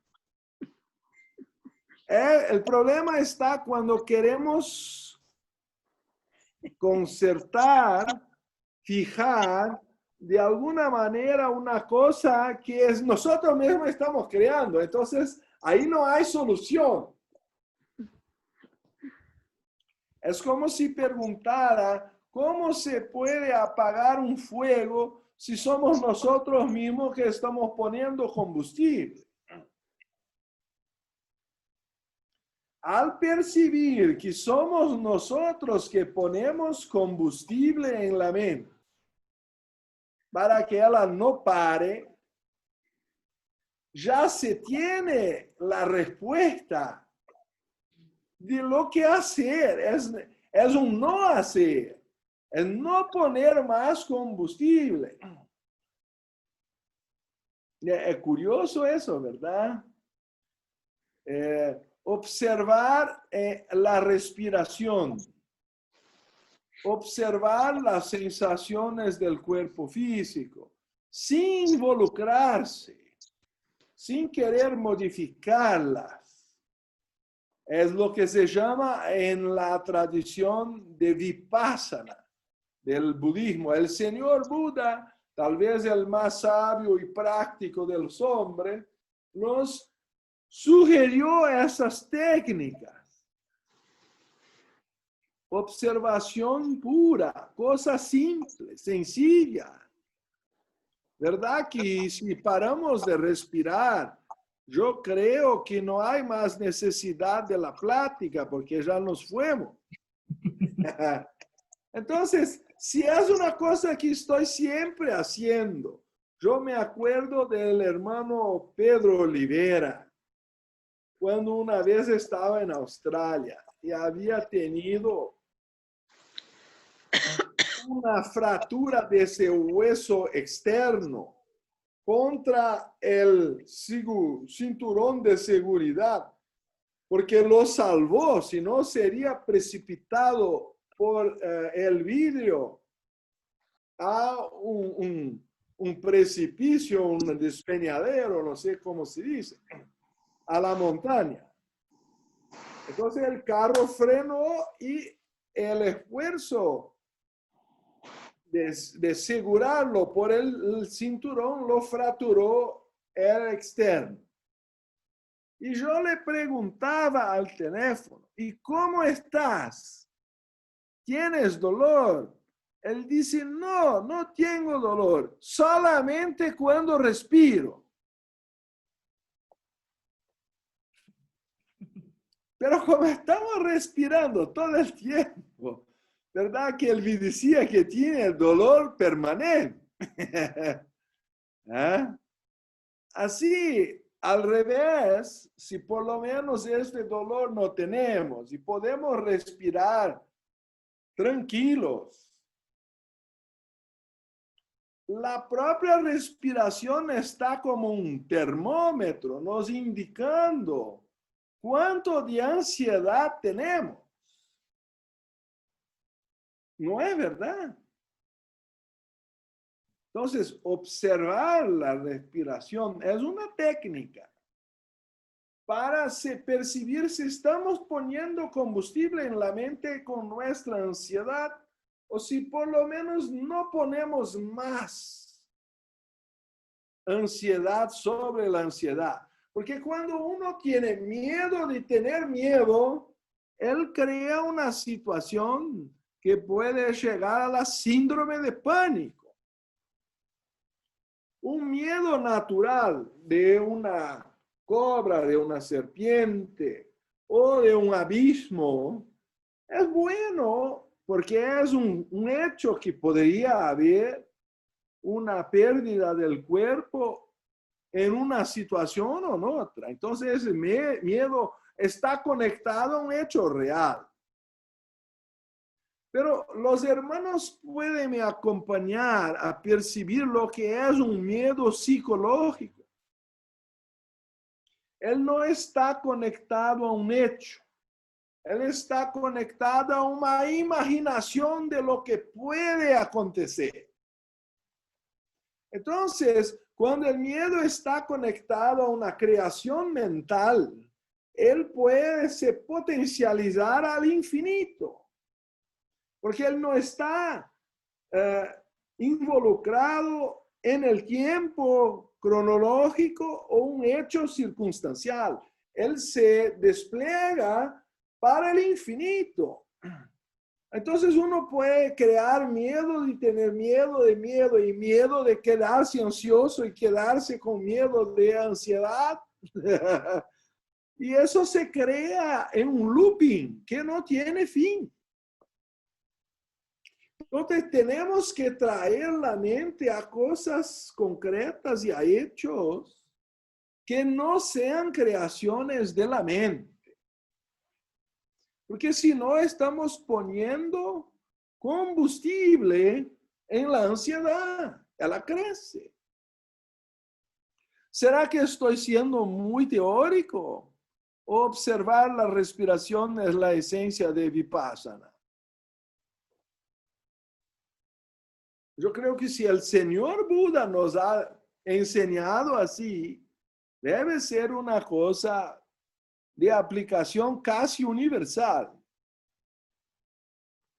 El problema está cuando queremos concertar, fijar de alguna manera una cosa que es nosotros mismos estamos creando. Entonces, ahí no hay solución. Es como si preguntara, ¿cómo se puede apagar un fuego si somos nosotros mismos que estamos poniendo combustible? Al percibir que somos nosotros que ponemos combustible en la mente para que ella no pare, ya se tiene la respuesta de lo que hacer. Es un no hacer, es no poner más combustible. Es curioso eso, ¿verdad? Observar la respiración, observar las sensaciones del cuerpo físico, sin involucrarse, sin querer modificarlas. Es lo que se llama en la tradición de Vipassana, del budismo. El señor Buda, tal vez el más sabio y práctico de los hombres, nos sugirió esas técnicas. Observación pura, cosa simple, sencilla. ¿Verdad que si paramos de respirar, yo creo que no hay más necesidad de la plática porque ya nos fuimos? Entonces, si es una cosa que estoy siempre haciendo, yo me acuerdo del hermano Pedro Oliveira, cuando una vez estaba en Australia y había tenido una fractura de ese hueso externo contra el cinturón de seguridad, porque lo salvó, si no sería precipitado por el vidrio a un precipicio, un despeñadero, no sé cómo se dice, a la montaña. Entonces el carro frenó y el esfuerzo de asegurarlo por el cinturón lo fracturó el externo. Y yo le preguntaba al teléfono, ¿y cómo estás? ¿Tienes dolor? Él dice, no, no tengo dolor, solamente cuando respiro. Pero como estamos respirando todo el tiempo, ¿verdad? Que él decía que tiene el dolor permanente. ¿Ah? Así, al revés, si por lo menos este dolor no tenemos y podemos respirar tranquilos, la propia respiración está como un termómetro, nos indicando cuánto de ansiedad tenemos. ¿No es verdad? Entonces, observar la respiración es una técnica para percibir si estamos poniendo combustible en la mente con nuestra ansiedad o si por lo menos no ponemos más ansiedad sobre la ansiedad. Porque cuando uno tiene miedo de tener miedo, él crea una situación que puede llegar a la síndrome de pánico. Un miedo natural de una cobra, de una serpiente o de un abismo es bueno porque es un hecho que podría haber una pérdida del cuerpo en una situación o en otra. Entonces ese miedo está conectado a un hecho real. Pero los hermanos pueden me acompañar a percibir lo que es un miedo psicológico. Él no está conectado a un hecho. Él está conectado a una imaginación de lo que puede acontecer. Entonces, cuando el miedo está conectado a una creación mental, él puede se potencializar al infinito. Porque él no está involucrado en el tiempo cronológico o un hecho circunstancial. Él se despliega para el infinito. Entonces uno puede crear miedo y tener miedo y miedo de quedarse ansioso y quedarse con miedo de ansiedad. Y eso se crea en un looping que no tiene fin. Entonces tenemos que traer la mente a cosas concretas y a hechos que no sean creaciones de la mente. Porque si no estamos poniendo combustible en la ansiedad, ella crece. ¿Será que estoy siendo muy teórico? Observar la respiración es la esencia de Vipassana. Yo creo que si el señor Buda nos ha enseñado así, debe ser una cosa de aplicación casi universal.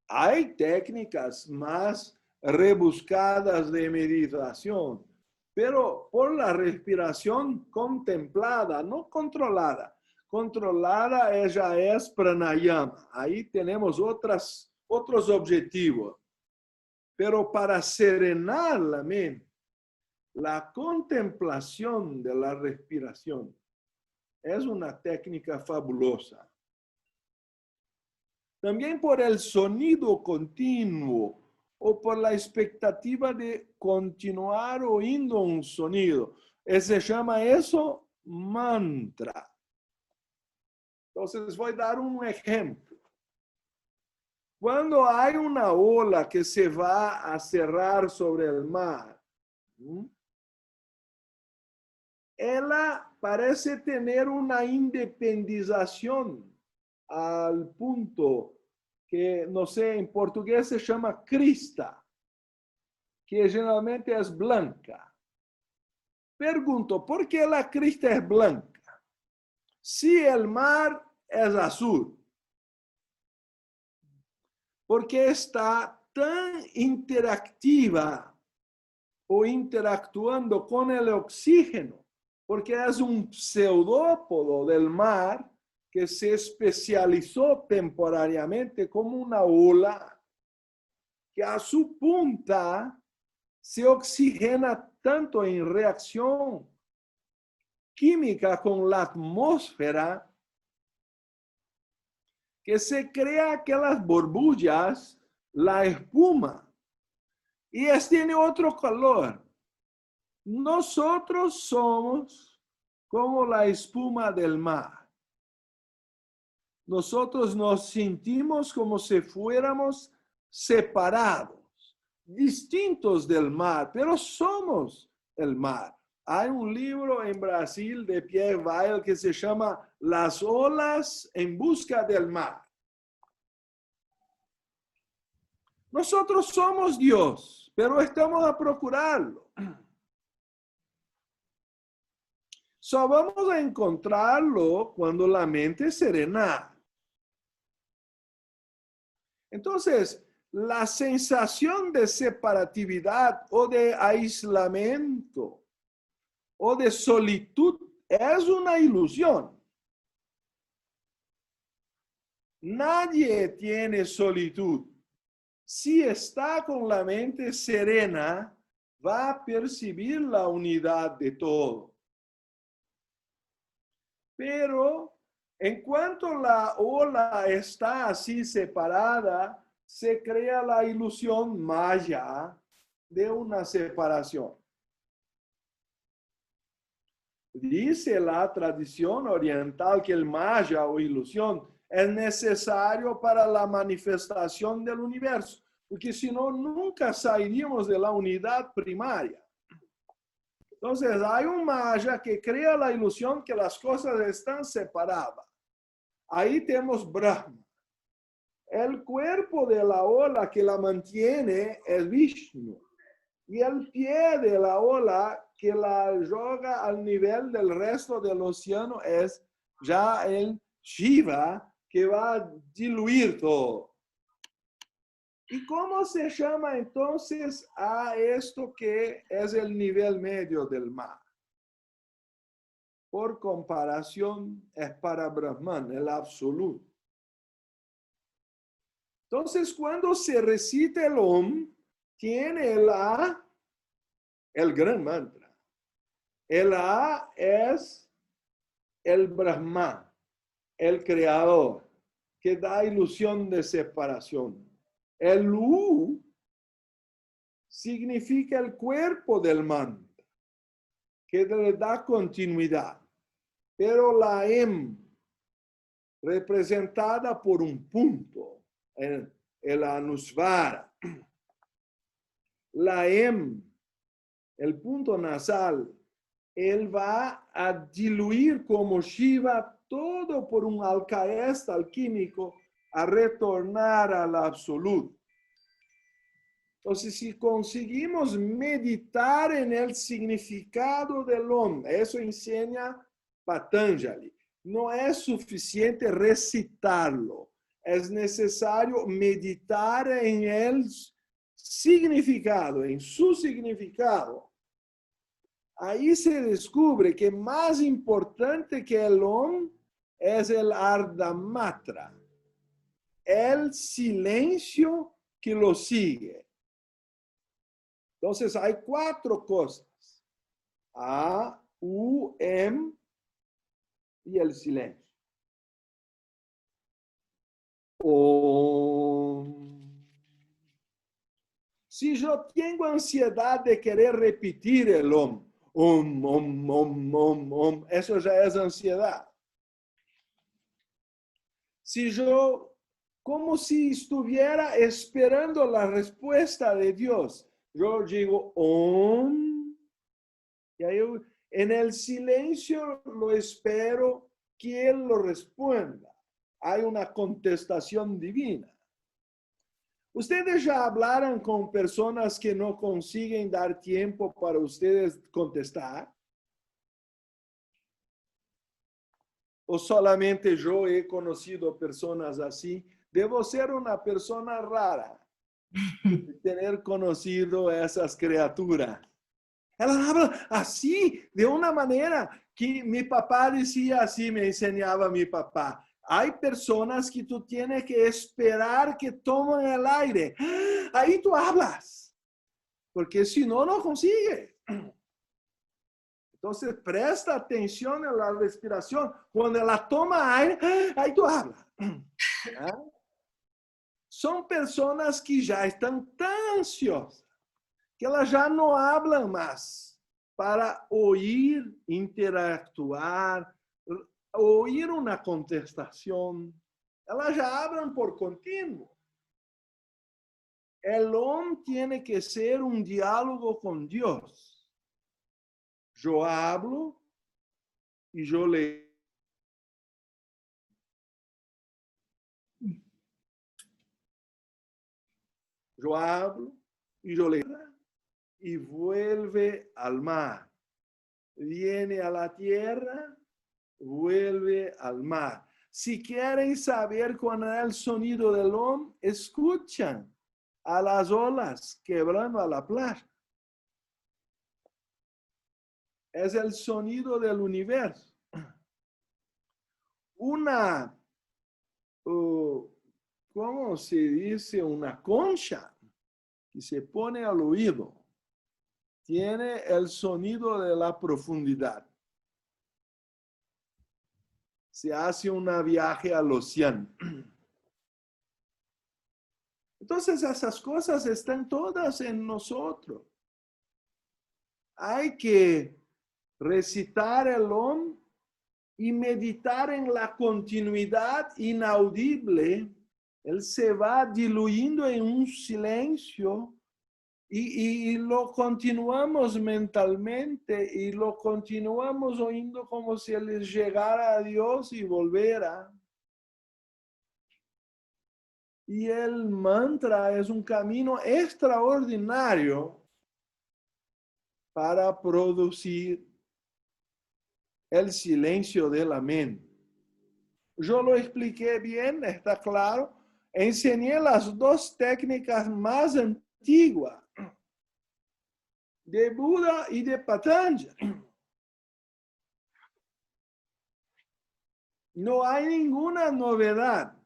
Hay técnicas más rebuscadas de meditación, pero por la respiración contemplada, no controlada. Controlada ella es pranayama. Ahí tenemos otros objetivos. Pero para serenar la mente, la contemplación de la respiración es una técnica fabulosa. También por el sonido continuo o por la expectativa de continuar oyendo un sonido. Se llama eso mantra. Entonces voy a dar un ejemplo. Cuando hay una ola que se va a cerrar sobre el mar, ella parece tener una independización al punto que, no sé, en portugués se llama crista, que generalmente es blanca. Pregunto, ¿por qué la crista es blanca? Si el mar es azul. Porque está tan interactiva o interactuando con el oxígeno, porque es un pseudópodo del mar que se especializó temporariamente como una ola que a su punta se oxigena tanto en reacción química con la atmósfera que se crea aquellas burbujas, la espuma, y tiene otro color. Nosotros somos como la espuma del mar. Nosotros nos sentimos como si fuéramos separados, distintos del mar, pero somos el mar. Hay un libro en Brasil de Pierre Weil que se llama Las olas en busca del mar. Nosotros somos Dios, pero estamos a procurarlo. Solo vamos a encontrarlo cuando la mente es serena. Entonces, la sensación de separatividad o de aislamiento o de solitud es una ilusión. Nadie tiene solitud. si está con la mente serena, va a percibir la unidad de todo. Pero en cuanto la ola está así separada, se crea la ilusión maya de una separación. Dice la tradición oriental que el maya o ilusión es necesario para la manifestación del universo, porque si no, nunca saldríamos de la unidad primaria. Entonces, hay un maya que crea la ilusión que las cosas están separadas. Ahí tenemos Brahma. El cuerpo de la ola que la mantiene es Vishnu. Y el pie de la ola que la joga al nivel del resto del océano es ya el Shiva, que va a diluir todo. ¿Y cómo se llama entonces a esto que es el nivel medio del mar? Por comparación, es para Brahman, el absoluto. Entonces, cuando se recita el Om, tiene el A, el gran mantra. El A es el Brahman, el creador, que da ilusión de separación. El U significa el cuerpo del mantra, que le da continuidad. Pero la M, representada por un punto, el Anusvara. La M, el punto nasal, él va a diluir como Shiva todo por un alcaeste alquímico a retornar al absoluto. Entonces, si conseguimos meditar en el significado del Om, eso enseña Patanjali, no es suficiente recitarlo, es necesario meditar en el significado, en su significado. Ahí se descubre que más importante que el Om es el Ardhamatra, el silencio que lo sigue. Entonces hay 4 cosas: A, U, M y el silencio. Om. Si yo tengo ansiedad de querer repetir el Om, Om, Om, Om, Om, Om, eso ya es ansiedad. Si yo, como si estuviera esperando la respuesta de Dios, yo digo Om, y ahí en el silencio lo espero que Él lo responda. Hay una contestación divina. ¿Ustedes ya hablaron con personas que no consiguen dar tiempo para ustedes contestar? ¿O solamente yo he conocido personas así? Debo ser una persona rara de tener conocido a esas criaturas. Elas hablan así, de una manera que mi papá decía así, me enseñaba mi papá. Hay personas que tú tienes que esperar que tomen el aire. Ahí tú hablas, porque si no, no consigues. Entonces, presta atención a la respiración. Cuando ela toma aire, ahí tú hablas. Son personas que ya están tan ansiosas que elas já não hablam mais para oír, interactuar, oír uma contestação. Elas já hablan por contínuo. El Om tiene que ser un diálogo con Dios. Yo hablo y yo leo. Yo hablo y yo leo. Y vuelve al mar. Viene a la tierra, vuelve al mar. Si quieren saber cuál es el sonido del Om, escuchan a las olas quebrando a la playa. Es el sonido del universo. Una ¿cómo se dice? Una concha que se pone al oído. Tiene el sonido de la profundidad. Se hace un viaje al océano. Entonces esas cosas están todas en nosotros. Hay que recitar el OM y meditar en la continuidad inaudible. Él se va diluyendo en un silencio y lo continuamos mentalmente y lo continuamos oyendo como si él llegara a Dios y volviera. Y el mantra es un camino extraordinario para producir el silencio de la mente. Yo lo expliqué bien, está claro. Enseñé las dos técnicas más antiguas de Buda y de Patanjali. No hay ninguna novedad.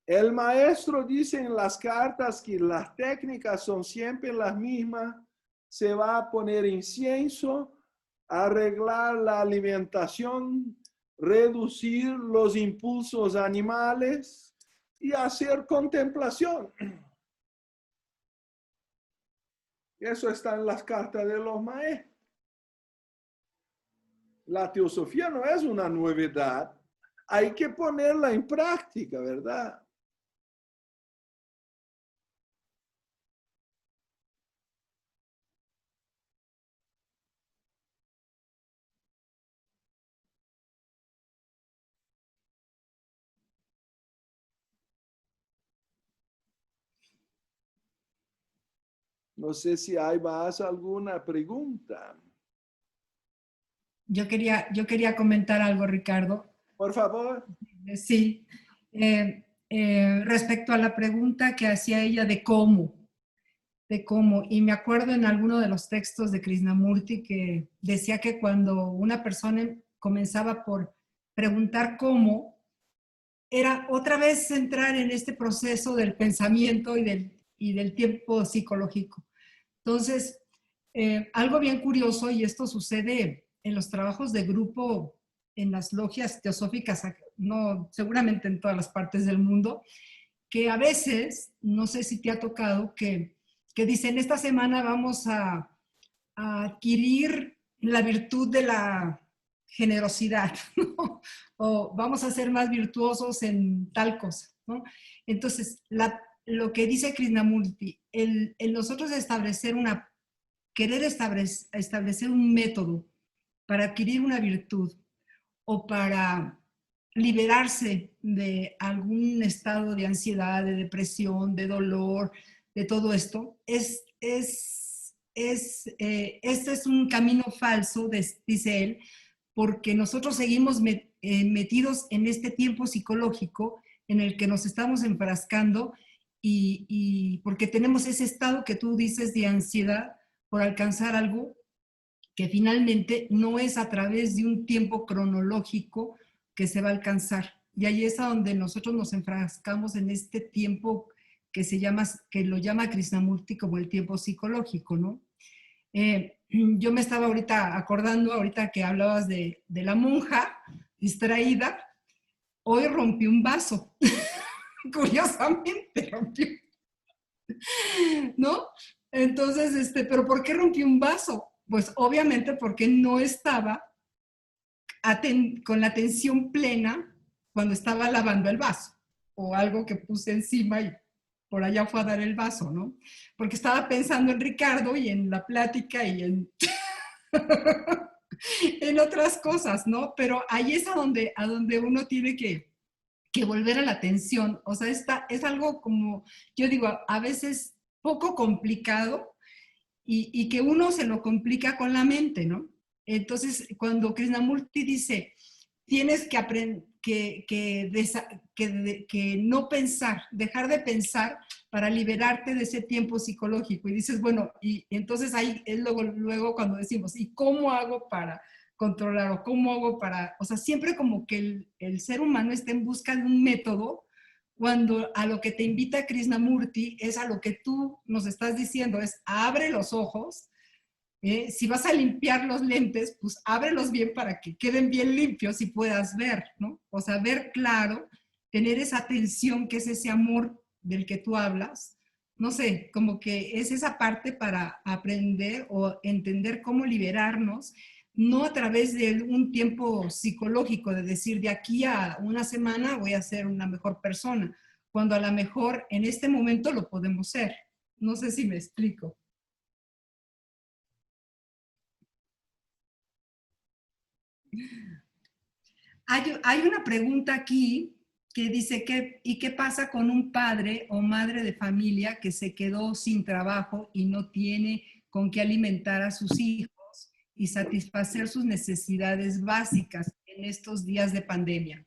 El maestro dice en las cartas que las técnicas son siempre las mismas. Se va a poner incienso, arreglar la alimentación, reducir los impulsos animales y hacer contemplación. Eso está en las cartas de los maestros. La teosofía no es una novedad. Hay que ponerla en práctica, ¿verdad? No sé si hay más alguna pregunta. Yo quería comentar algo, Ricardo. Por favor. Sí. Respecto a la pregunta que hacía ella de cómo. Y me acuerdo en alguno de los textos de Krishnamurti que decía que cuando una persona comenzaba por preguntar cómo, era otra vez entrar en este proceso del pensamiento y del tiempo psicológico. Entonces, algo bien curioso, y esto sucede en los trabajos de grupo, en las logias teosóficas, no, seguramente en todas las partes del mundo, que a veces, no sé si te ha tocado, que dicen, esta semana vamos a adquirir la virtud de la generosidad, ¿no? O vamos a ser más virtuosos en tal cosa, ¿no? Entonces, lo que dice Krishnamurti, el nosotros querer establecer un método para adquirir una virtud o para liberarse de algún estado de ansiedad, de depresión, de dolor, de todo esto, este es un camino falso, dice él, porque nosotros seguimos metidos en este tiempo psicológico en el que nos estamos enfrascando y porque tenemos ese estado que tú dices de ansiedad por alcanzar algo que finalmente no es a través de un tiempo cronológico que se va a alcanzar. Y ahí es a donde nosotros nos enfrascamos en este tiempo que lo llama Krishnamurti como el tiempo psicológico, ¿no? Yo me estaba ahorita que hablabas de la monja distraída, hoy rompí un vaso, curiosamente rompí, ¿no? Entonces, ¿pero por qué rompí un vaso? Pues obviamente porque no estaba con la atención plena cuando estaba lavando el vaso, o algo que puse encima y por allá fue a dar el vaso, ¿no? Porque estaba pensando en Ricardo y en la plática y en, en otras cosas, ¿no? Pero ahí es a donde uno tiene que volver a la atención. O sea, es algo como, yo digo, a veces poco complicado y que uno se lo complica con la mente, ¿no? Entonces, cuando Krishnamurti dice, tienes que aprender, que no pensar, dejar de pensar para liberarte de ese tiempo psicológico. Y dices, bueno, y entonces ahí es luego cuando decimos, ¿y cómo hago para controlar? ¿O cómo hago para...? O sea, siempre como que el ser humano está en busca de un método cuando a lo que te invita Krishnamurti es a lo que tú nos estás diciendo, es abre los ojos. Si vas a limpiar los lentes, pues ábrelos bien para que queden bien limpios y puedas ver, ¿no? O sea, ver claro, tener esa atención que es ese amor del que tú hablas. No sé, como que es esa parte para aprender o entender cómo liberarnos, no a través de un tiempo psicológico, de decir de aquí a una semana voy a ser una mejor persona, cuando a lo mejor en este momento lo podemos ser. No sé si me explico. Hay una pregunta aquí que dice, ¿y qué pasa con un padre o madre de familia que se quedó sin trabajo y no tiene con qué alimentar a sus hijos y satisfacer sus necesidades básicas en estos días de pandemia?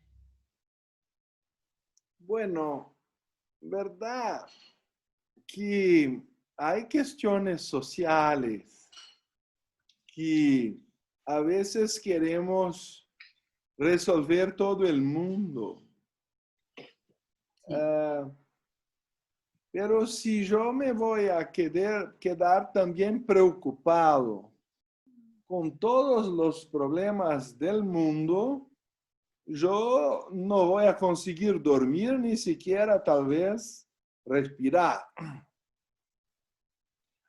Bueno, verdad que hay cuestiones sociales que a veces queremos resolver todo el mundo. Pero si yo me voy a quedar también preocupado con todos los problemas del mundo, yo no voy a conseguir dormir, ni siquiera tal vez respirar.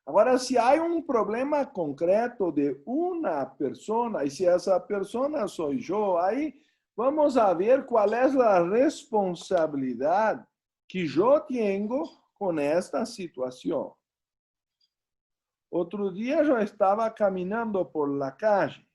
Ahora, si hay un problema concreto de una persona, y si esa persona soy yo, ahí vamos a ver cuál es la responsabilidad que yo tengo con esta situación. Otro día yo estaba caminando por la calle.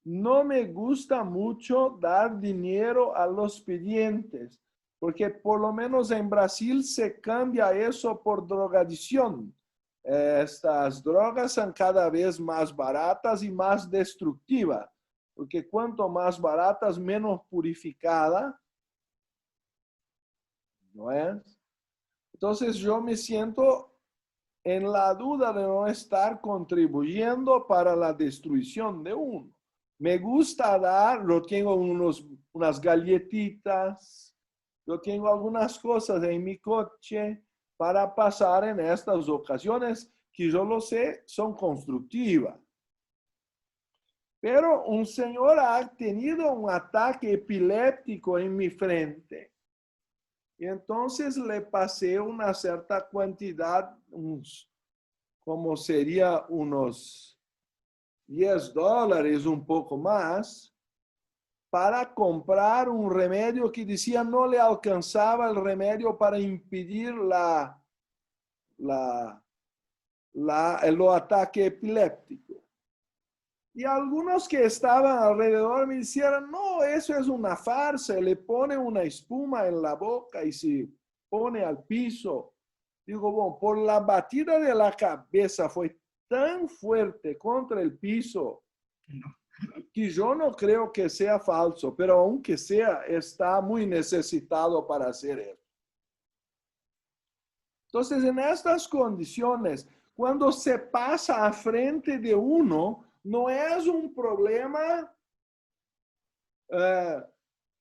No me gusta mucho dar dinero a los pidientes, porque por lo menos en Brasil se cambia eso por drogadicción. Estas drogas son cada vez más baratas y más destructivas, porque cuanto más baratas, menos purificada, ¿no es? Entonces yo me siento en la duda de no estar contribuyendo para la destrucción de uno. Me gusta dar, yo tengo unas galletitas, yo tengo algunas cosas en mi coche para pasar en estas ocasiones que yo lo sé son constructivas. Pero un señor ha tenido un ataque epiléptico en mi frente. Y entonces le pasé una cierta cantidad, como sería unos $10, un poco más, para comprar un remedio que decía no le alcanzaba el remedio para impedir el ataque epiléptico. Y algunos que estaban alrededor me dijeron, no, eso es una farsa, le pone una espuma en la boca y se pone al piso. Digo, bueno, por la batida de la cabeza fue tan fuerte contra el piso que yo no creo que sea falso, pero aunque sea, está muy necesitado para hacer eso. Entonces, en estas condiciones, cuando se pasa a frente de uno, no es un problema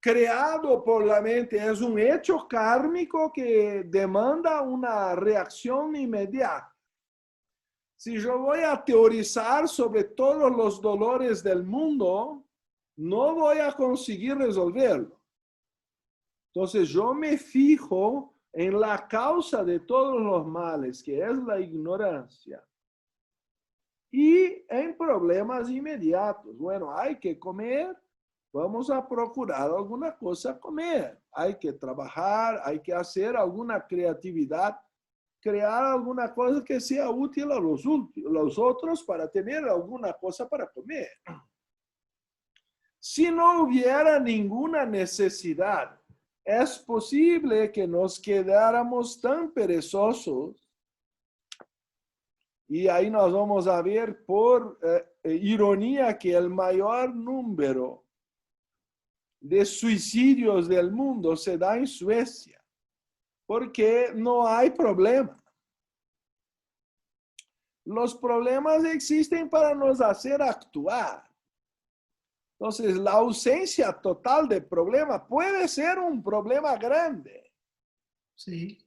creado por la mente, es un hecho kármico que demanda una reacción inmediata. Si yo voy a teorizar sobre todos los dolores del mundo, no voy a conseguir resolverlo. Entonces yo me fijo en la causa de todos los males, que es la ignorancia. Y en problemas inmediatos. Bueno, hay que comer, vamos a procurar alguna cosa a comer. Hay que trabajar, hay que hacer alguna creatividad, crear alguna cosa que sea útil a los otros para tener alguna cosa para comer. Si no hubiera ninguna necesidad, es posible que nos quedáramos tan perezosos. Y ahí nos vamos a ver por ironía que el mayor número de suicidios del mundo se da en Suecia, porque no hay problema. Los problemas existen para nos hacer actuar. Entonces, la ausencia total de problema puede ser un problema grande. Sí.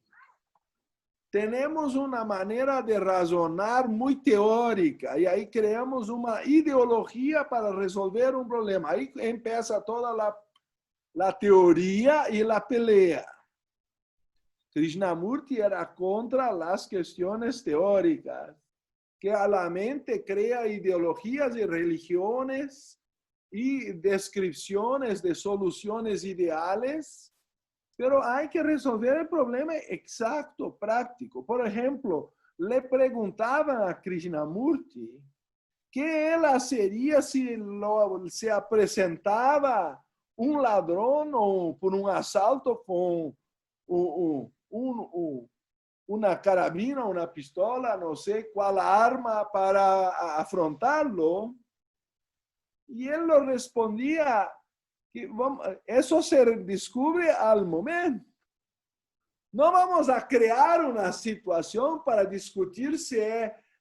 Tenemos una manera de razonar muy teórica y ahí creamos una ideología para resolver un problema. Ahí empieza toda la teoría y la pelea. Krishnamurti era contra las cuestiones teóricas, que a la mente crea ideologías y religiones y descripciones de soluciones ideales, pero hay que resolver el problema exacto, práctico. Por ejemplo, le preguntaban a Krishnamurti qué él hacería si se presentaba un ladrón o por un asalto con una carabina, una pistola, no sé cuál arma para afrontarlo. Y él lo respondía que eso se descubre al momento. No vamos a crear una situación para discutir si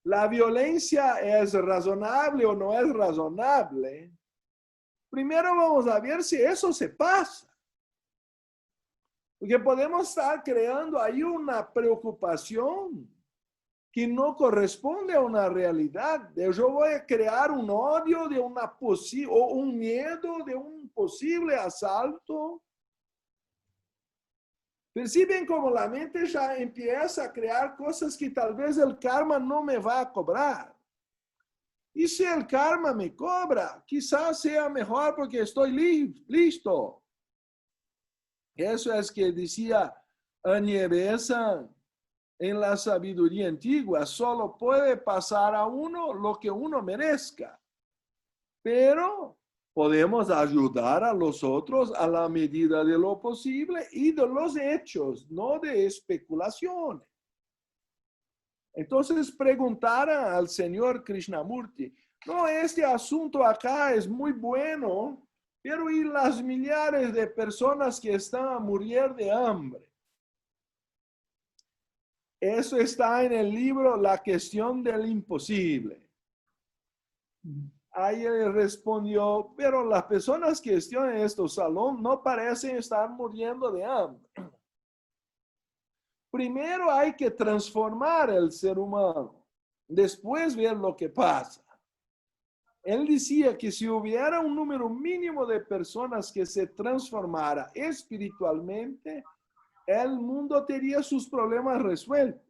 la violencia es razonable o no es razonable. Primero vamos a ver si eso se pasa. Porque podemos estar creando ahí una preocupación que no corresponde a una realidad. Yo voy a crear un odio de o un miedo de un posible asalto. Perciben cómo la mente ya empieza a crear cosas que tal vez el karma no me va a cobrar. Y si el karma me cobra, quizás sea mejor porque estoy listo. Eso es que decía Añebesan en la sabiduría antigua, solo puede pasar a uno lo que uno merezca. Pero podemos ayudar a los otros a la medida de lo posible y de los hechos, no de especulaciones. Entonces preguntaron al señor Krishnamurti, no, este asunto acá es muy bueno, pero ¿y las millares de personas que están a morir de hambre? Eso está en el libro La cuestión del imposible. Ahí él respondió, pero las personas que están en estos salones no parecen estar muriendo de hambre. Primero hay que transformar el ser humano, después ver lo que pasa. Él decía que si hubiera un número mínimo de personas que se transformara espiritualmente, el mundo tendría sus problemas resueltos.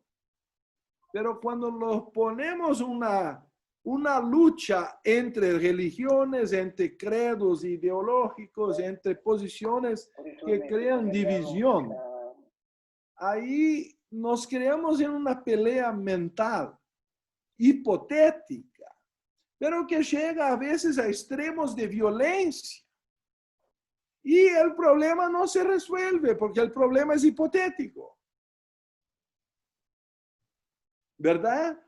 Pero cuando nos ponemos una lucha entre religiones, entre credos ideológicos, entre posiciones que crean división, ahí nos creamos en una pelea mental, hipotética, pero que llega a veces a extremos de violencia. Y el problema no se resuelve porque el problema es hipotético. ¿Verdad?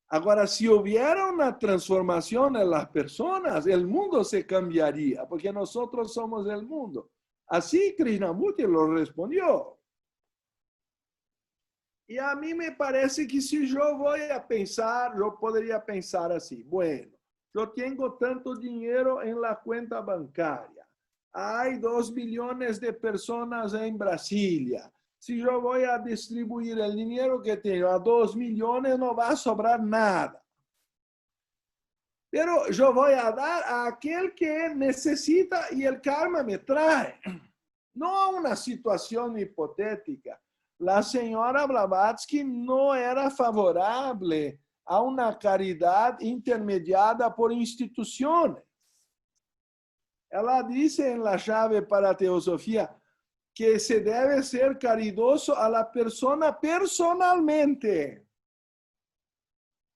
Ahora, si hubiera una transformación en las personas, el mundo se cambiaría, porque nosotros somos el mundo. Así Krishnamurti lo respondió. Y a mí me parece que si yo voy a pensar, yo podría pensar así, bueno, yo tengo tanto dinero en la cuenta bancaria, hay 2 millones de personas en Brasilia. Si yo voy a distribuir el dinero que tengo a 2 millones, no va a sobrar nada. Pero yo voy a dar a aquel que necesita y el karma me trae. No a una situación hipotética. La señora Blavatsky no era favorable a una caridad intermediada por instituciones. Ella dice en la llave para teosofía que se debe ser caridoso a la persona personalmente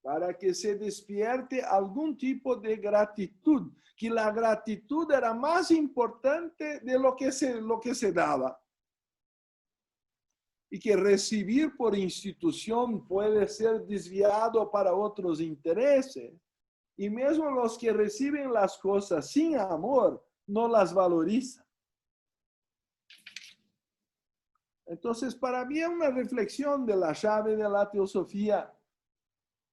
para que se despierte algún tipo de gratitud, que la gratitud era más importante de lo que se daba. Y que recibir por institución puede ser desviado para otros intereses. Y mismo los que reciben las cosas sin amor, no las valorizan. Entonces, para mí es una reflexión de la llave de la teosofía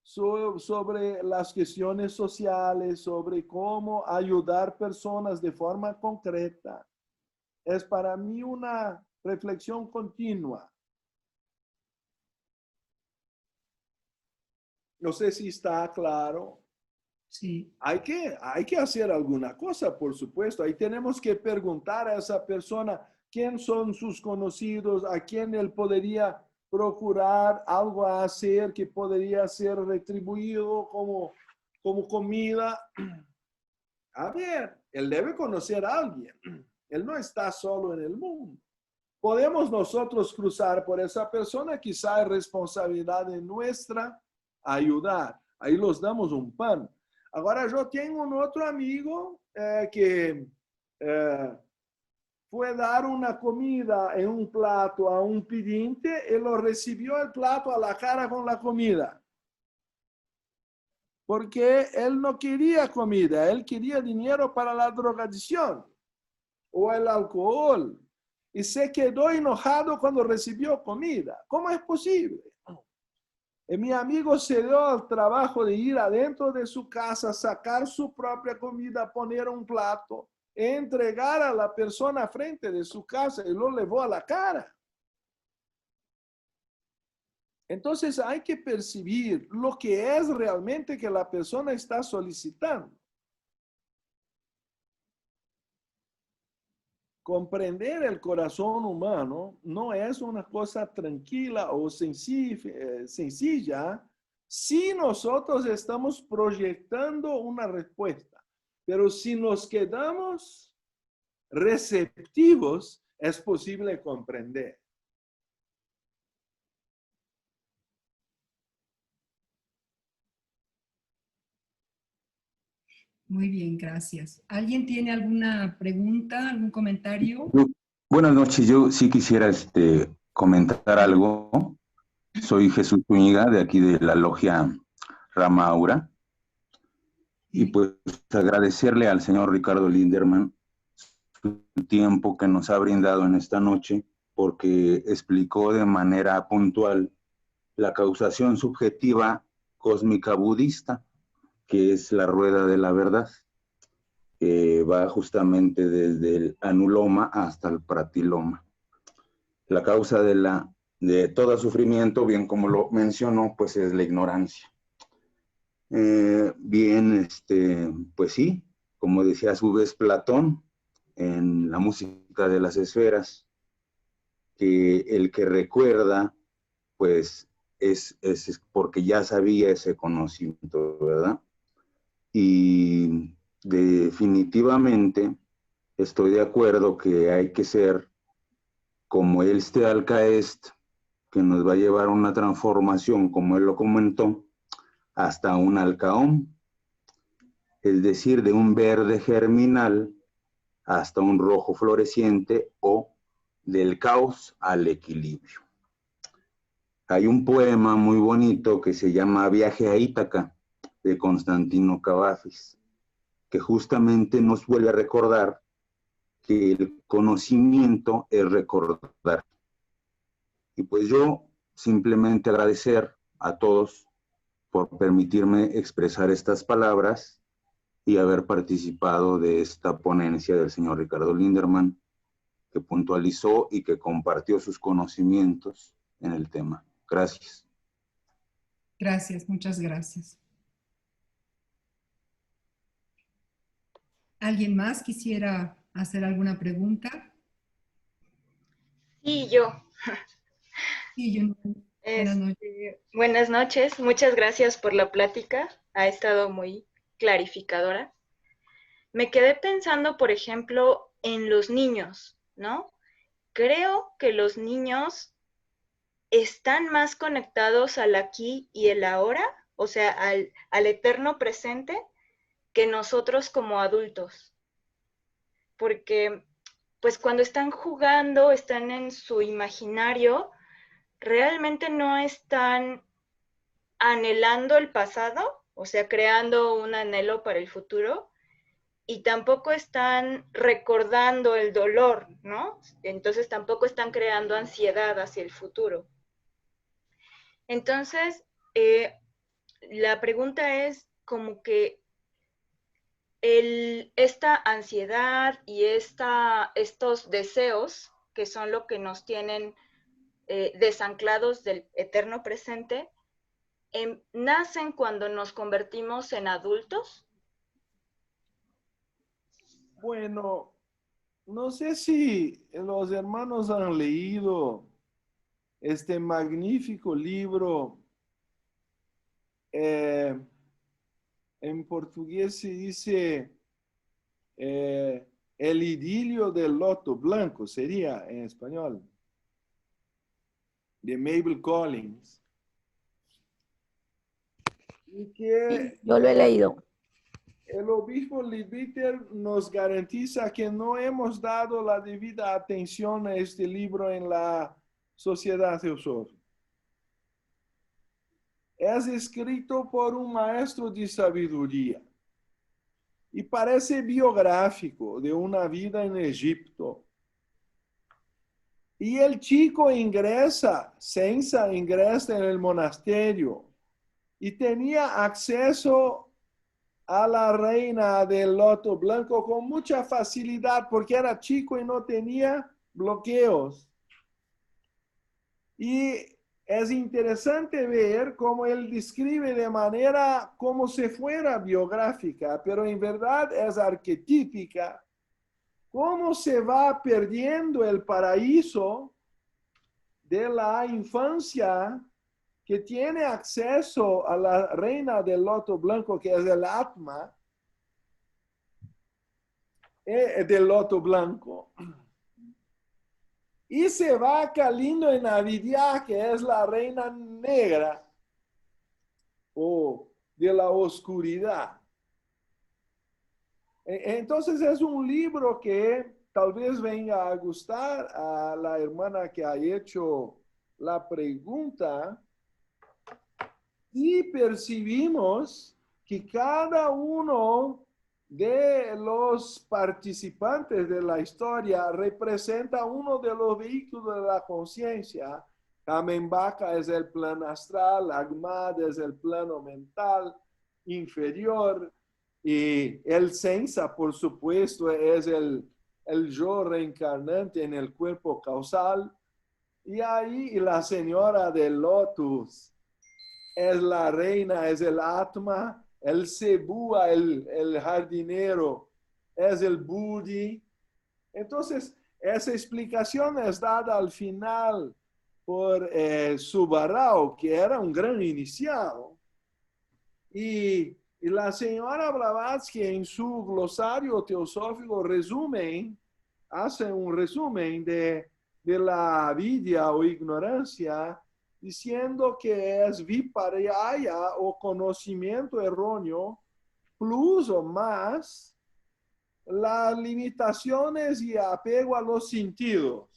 sobre las cuestiones sociales, sobre cómo ayudar personas de forma concreta. Es para mí una reflexión continua. No sé si está claro. Sí. Hay que hacer alguna cosa, por supuesto. Ahí tenemos que preguntar a esa persona quién son sus conocidos, a quién él podría procurar algo a hacer que podría ser retribuido como comida. A ver, él debe conocer a alguien. Él no está solo en el mundo. Podemos nosotros cruzar por esa persona, quizá es responsabilidad de nuestra ayudar. Ahí los damos un pan. Agora, yo tengo un otro amigo que fue dar una comida en un plato a un pedinte y lo recibió el plato a la cara con la comida. Porque él no quería comida, él quería dinero para la drogadicción o el alcohol. Y se quedó enojado cuando recibió comida. ¿Cómo es posible? Y mi amigo se dio al trabajo de ir adentro de su casa, sacar su propia comida, poner un plato, entregar a la persona frente de su casa y lo llevó a la cara. Entonces hay que percibir lo que es realmente que la persona está solicitando. Comprender el corazón humano no es una cosa tranquila o sencilla si nosotros estamos proyectando una respuesta. Pero si nos quedamos receptivos, es posible comprender. Muy bien, gracias. ¿Alguien tiene alguna pregunta, algún comentario? Buenas noches, yo sí quisiera comentar algo. Soy Jesús Zúñiga, de aquí de la logia Rama Aura. Y pues agradecerle al señor Ricardo Linderman su tiempo que nos ha brindado en esta noche, porque explicó de manera puntual la causación subjetiva cósmica budista, que es la rueda de la verdad, que va justamente desde el anuloma hasta el pratiloma. La causa de todo sufrimiento, bien como lo mencionó, pues es la ignorancia. Pues sí, como decía a su vez Platón en la música de las esferas, que el que recuerda, pues es porque ya sabía ese conocimiento, ¿verdad? Y definitivamente estoy de acuerdo que hay que ser como este Alcaest, que nos va a llevar a una transformación, como él lo comentó, hasta un Alcaón, es decir, de un verde germinal hasta un rojo floreciente o del caos al equilibrio. Hay un poema muy bonito que se llama Viaje a Ítaca, de Constantino Cavafis, que justamente nos vuelve a recordar que el conocimiento es recordar. Y pues yo simplemente agradecer a todos por permitirme expresar estas palabras y haber participado de esta ponencia del señor Ricardo Linderman, que puntualizó y que compartió sus conocimientos en el tema. Gracias. Gracias, muchas gracias. ¿Alguien más quisiera hacer alguna pregunta? Sí, yo. Sí, yo. Buenas noches. Buenas noches, muchas gracias por la plática, ha estado muy clarificadora. Me quedé pensando, por ejemplo, en los niños, ¿no? Creo que los niños están más conectados al aquí y el ahora, o sea, al eterno presente, que nosotros como adultos. Porque, pues cuando están jugando, están en su imaginario, realmente no están anhelando el pasado, o sea, creando un anhelo para el futuro, y tampoco están recordando el dolor, ¿no? Entonces tampoco están creando ansiedad hacia el futuro. Entonces, la pregunta es como que esta ansiedad y estos deseos, que son lo que nos tienen desanclados del eterno presente, ¿nacen cuando nos convertimos en adultos? Bueno, no sé si los hermanos han leído este magnífico libro. En portugués se dice El idilio del loto blanco, sería en español, de Mabel Collins. Y que Yo lo he leído. el obispo Leadbeater nos garantiza que no hemos dado la debida atención a este libro en la sociedad teosófica. Es escrito por un maestro de sabiduría y parece biográfico de una vida en Egipto. Y el chico Sensa ingresa en el monasterio y tenía acceso a la reina del loto blanco con mucha facilidad porque era chico y no tenía bloqueos. Y es interesante ver cómo él describe de manera como si fuera biográfica, pero en verdad es arquetípica, cómo se va perdiendo el paraíso de la infancia que tiene acceso a la reina del loto blanco, que es el Atma del loto blanco. Y se va cayendo en Avidya, que es la reina negra o de la oscuridad. Entonces es un libro que tal vez venga a gustar a la hermana que ha hecho la pregunta. Y percibimos que cada uno de los participantes de la historia representa uno de los vehículos de la conciencia. Kamembaka es el plano astral, Agmad es el plano mental inferior, y el Sensa, por supuesto, es el yo reencarnante en el cuerpo causal. Y ahí la señora del lotus es la reina, es el Atma, el Sebúa, el jardinero, es el Budi. Entonces, esa explicación es dada al final por Subarao, que era un gran iniciado. Y la señora Blavatsky en su glosario teosófico hace un resumen de la avidia o ignorancia, diciendo que es viparaya o conocimiento erróneo, plus o más las limitaciones y apego a los sentidos.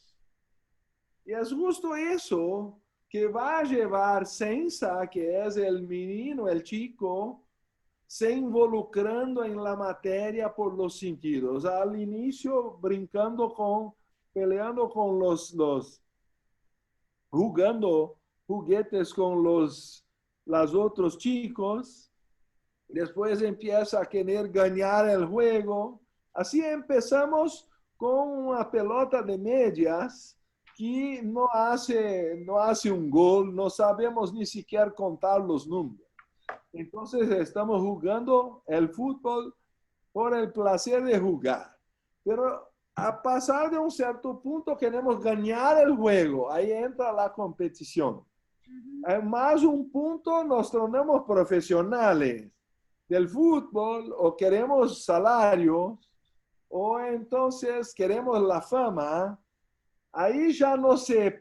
Y es justo eso que va a llevar Sensa, que es el menino, el chico, se involucrando en la materia por los sentidos. Al inicio peleando con jugando juguetes con los otros chicos. Después empieza a querer ganar el juego. Así empezamos con una pelota de medias que no hace un gol, no sabemos ni siquiera contar los números. Entonces estamos jugando el fútbol por el placer de jugar. Pero a pasar de un cierto punto queremos ganar el juego. Ahí entra la competición. Más un punto nos tornamos profesionales del fútbol o queremos salarios o entonces queremos la fama. Ahí ya no se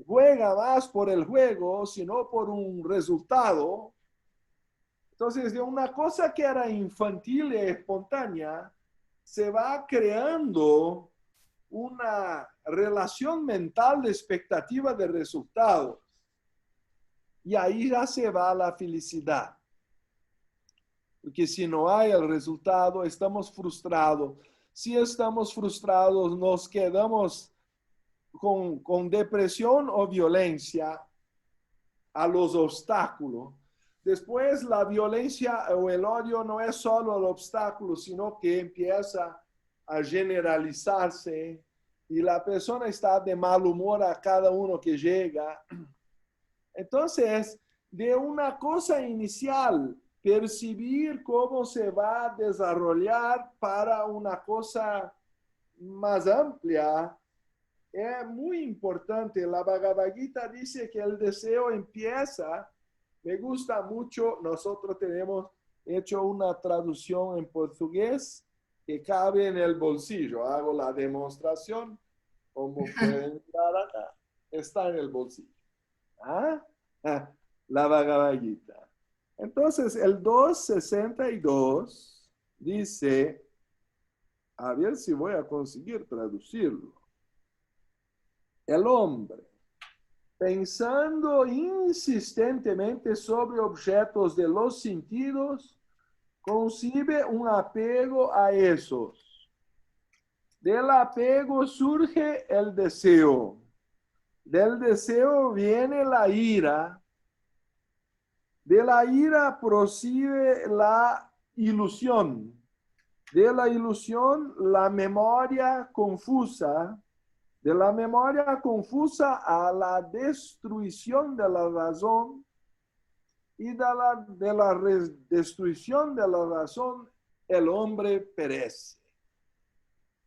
juega más por el juego, sino por un resultado. Entonces, de una cosa que era infantil y espontánea, se va creando una relación mental de expectativa de resultados. Y ahí ya se va la felicidad. Porque si no hay el resultado, estamos frustrados. Si estamos frustrados, nos quedamos con depresión o violencia a los obstáculos. Después la violencia o el odio no es solo el obstáculo, sino que empieza a generalizarse y la persona está de mal humor a cada uno que llega. Entonces, de una cosa inicial, percibir cómo se va a desarrollar para una cosa más amplia es muy importante. La Bhagavad Gita dice que el deseo empieza. Me gusta mucho, nosotros tenemos hecho una traducción en portugués que cabe en el bolsillo. Hago la demostración, como pueden mirar acá, está en el bolsillo. ¿Ah? La Bhagavad Gita. Entonces, el 262 dice, a ver si voy a conseguir traducirlo. El hombre, pensando insistentemente sobre objetos de los sentidos, concibe un apego a esos. Del apego surge el deseo. Del deseo viene la ira. De la ira procede la ilusión. De la ilusión, la memoria confusa. De la memoria confusa a la destrucción de la razón, y de la destrucción de la razón el hombre perece.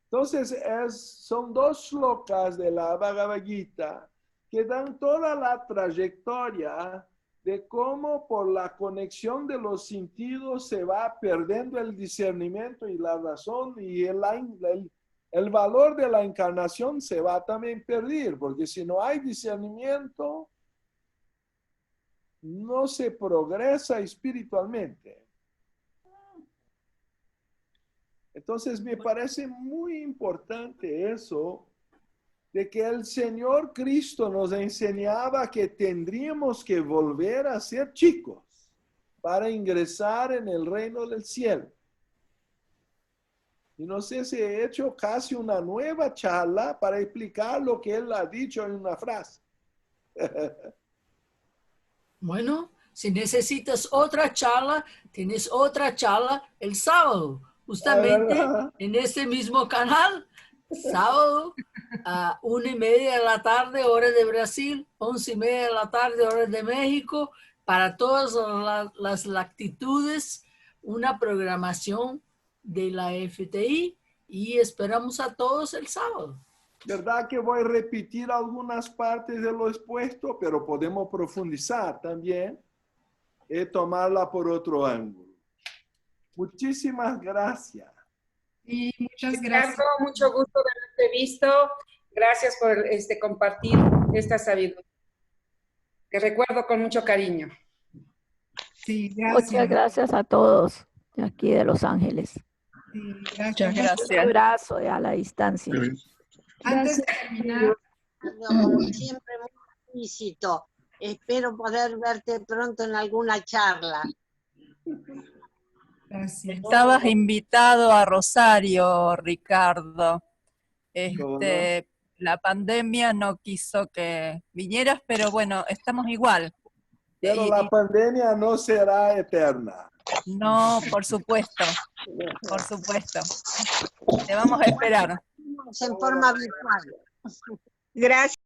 Entonces son dos shlokas de la Bhagavad Gita que dan toda la trayectoria de cómo por la conexión de los sentidos se va perdiendo el discernimiento y la razón, y el valor de la encarnación se va también a perder, porque si no hay discernimiento, no se progresa espiritualmente. Entonces me parece muy importante eso, de que el Señor Cristo nos enseñaba que tendríamos que volver a ser chicos para ingresar en el reino del cielo. Y no sé si he hecho casi una nueva charla para explicar lo que él ha dicho en una frase. Bueno, si necesitas otra charla, tienes otra charla el sábado, justamente en este mismo canal, sábado a 1:30 de la tarde, hora de Brasil, 11:30 de la tarde, hora de México, para todas las latitudes, una programación de la FTI, y esperamos a todos el sábado. Verdad que voy a repetir algunas partes de lo expuesto, pero podemos profundizar también y tomarla por otro ángulo. Muchísimas gracias. Y muchas Ricardo, gracias. mucho gusto de haberte visto. Gracias por compartir esta sabiduría, que recuerdo con mucho cariño. Sí, gracias. Muchas gracias a todos de aquí de Los Ángeles. Sí, Muchas gracias. gracias. Un abrazo a la distancia. Antes de terminar, Como siempre, muy explícito. Espero poder verte pronto en alguna charla. gracias. Estabas invitado a Rosario, Ricardo. ¿Cómo no? La pandemia no quiso que vinieras, pero bueno, estamos igual. Pero la pandemia no será eterna. No, por supuesto, por supuesto. Te vamos a esperar. En forma virtual. Gracias.